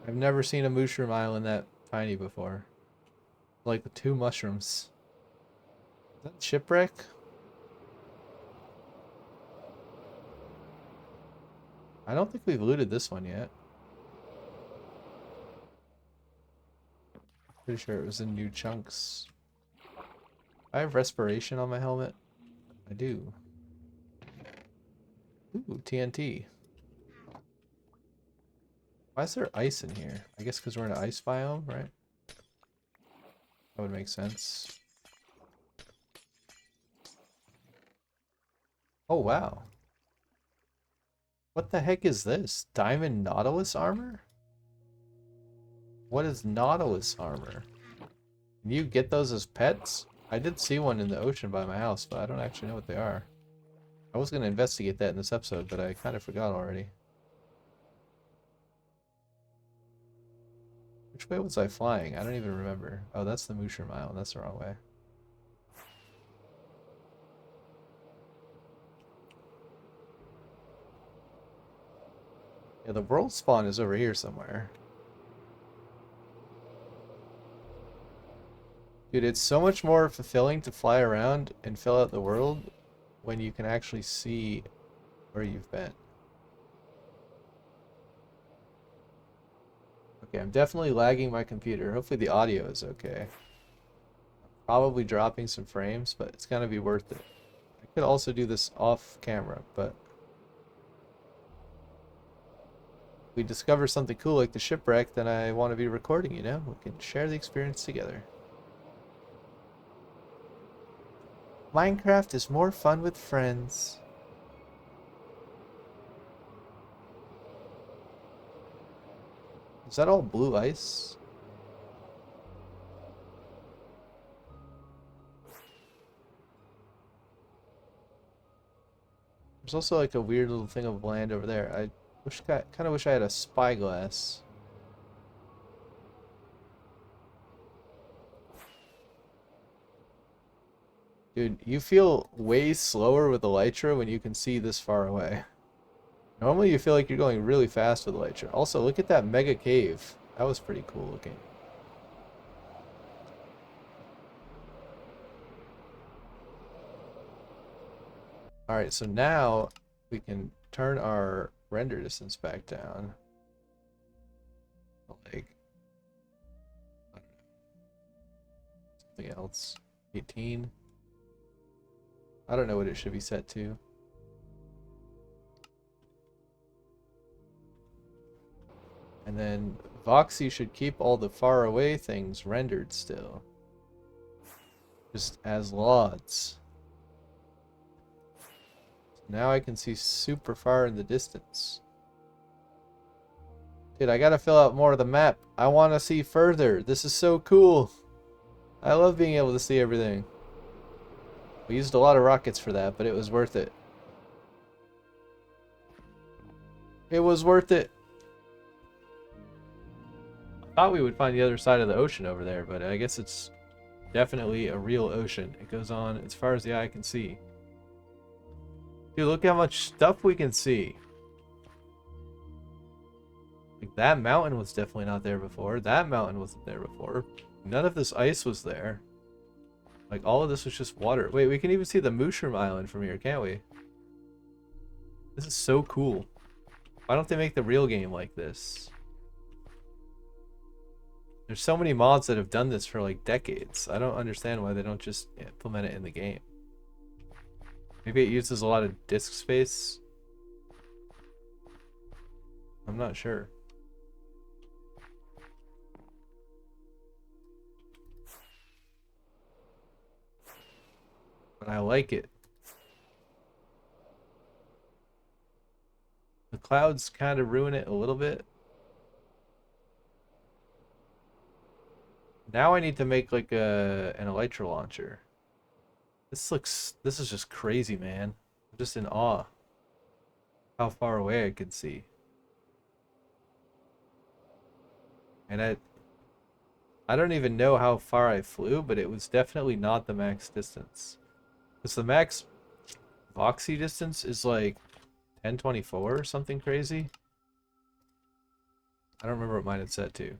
I've never seen a mushroom island that tiny before. Like 2 mushrooms. Is that shipwreck? I don't think we've looted this one yet. Pretty sure it was in new chunks. I have respiration on my helmet. I do. Ooh, TNT. Why is there ice in here? I guess because we're in an ice biome, right? That would make sense. Oh, wow. What the heck is this? Diamond Nautilus armor? What is Nautilus armor? Can you get those as pets? I did see one in the ocean by my house, but I don't actually know what they are. I was going to investigate that in this episode, but I kind of forgot already. Which way was I flying? I don't even remember. Oh, that's the Mushroom Island. That's the wrong way. Yeah, the world spawn is over here somewhere. Dude, it's so much more fulfilling to fly around and fill out the world when you can actually see where you've been. Okay, I'm definitely lagging my computer. Hopefully the audio is okay. Probably dropping some frames, but it's gonna be worth it. I could also do this off camera, but if we discover something cool like the shipwreck, then I want to be recording, you know? We can share the experience together. Minecraft is more fun with friends. Is that all blue ice? There's also like a weird little thing of land over there. I kind of wish I had a spyglass. Dude, you feel way slower with Elytra when you can see this far away. Normally you feel like you're going really fast with Elytra. Also, look at that mega cave. That was pretty cool looking. Alright, so now we can turn our render distance back down. Like, I don't know, something else. 18. I don't know what it should be set to. And then Voxy should keep all the far away things rendered still. Just as LODs. Now I can see super far in the distance. Dude, I gotta fill out more of the map. I want to see further. This is so cool. I love being able to see everything. We used a lot of rockets for that, but it was worth it. It was worth it. I thought we would find the other side of the ocean over there, but I guess it's definitely a real ocean. It goes on as far as the eye can see. Dude, look how much stuff we can see. Like, that mountain was definitely not there before. That mountain wasn't there before. None of this ice was there. Like, all of this was just water. Wait, we can even see the Mushroom Island from here, can't we? This is so cool. Why don't they make the real game like this? There's so many mods that have done this for like decades. I don't understand why they don't just implement it in the game. Maybe it uses a lot of disk space. I'm not sure. But I like it. The clouds kind of ruin it a little bit. Now I need to make like an elytra launcher. This is just crazy, man. I'm just in awe how far away I can see. And I don't even know how far I flew, but it was definitely not the max distance. Because the max Voxy distance is like 1024 or something crazy. I don't remember what mine had set to.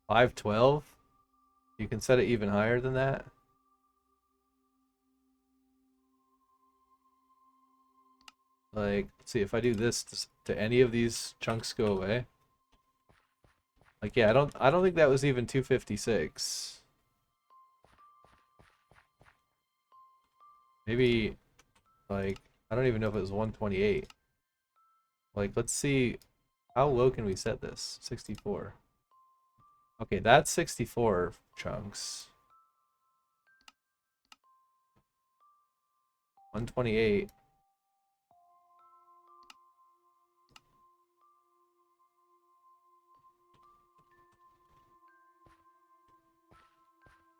512? You can set it even higher than that. Like, let's see, if I do this to any of these chunks go away. Like, yeah, I don't think that was even 256. Maybe, like, I don't even know if it was 128. Like, let's see, how low can we set this? 64. Okay, that's 64 chunks. 128.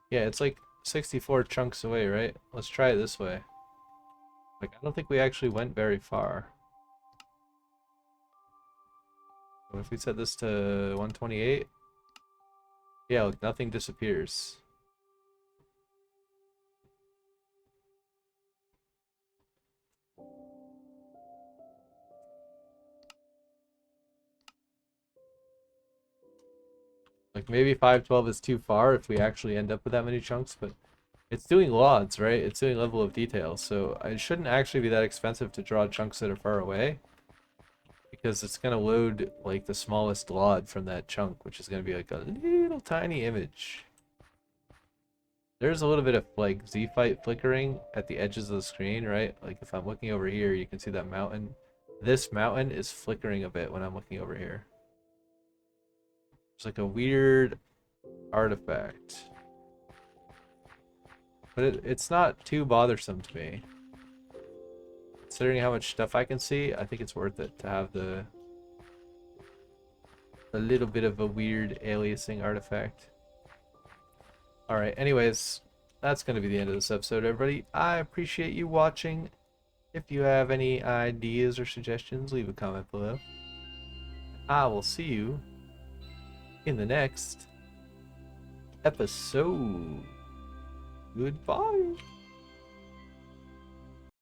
Yeah, it's like 64 chunks away, right? Let's try it this way. Like, I don't think we actually went very far. What if we set this to 128? Yeah, look, nothing disappears. Like, maybe 512 is too far if we actually end up with that many chunks, but it's doing LODs, right? It's doing level of detail, so it shouldn't actually be that expensive to draw chunks that are far away. Because it's going to load, like, the smallest LOD from that chunk, which is going to be like a little tiny image. There's a little bit of, like, Z-Fight flickering at the edges of the screen, right? Like, if I'm looking over here, you can see that mountain. This mountain is flickering a bit when I'm looking over here. It's like a weird artifact. But it's not too bothersome to me. Considering how much stuff I can see, I think it's worth it to have a little bit of a weird aliasing artifact. Alright, anyways, that's going to be the end of this episode, everybody. I appreciate you watching. If you have any ideas or suggestions, leave a comment below. I will see you in the next episode. Goodbye.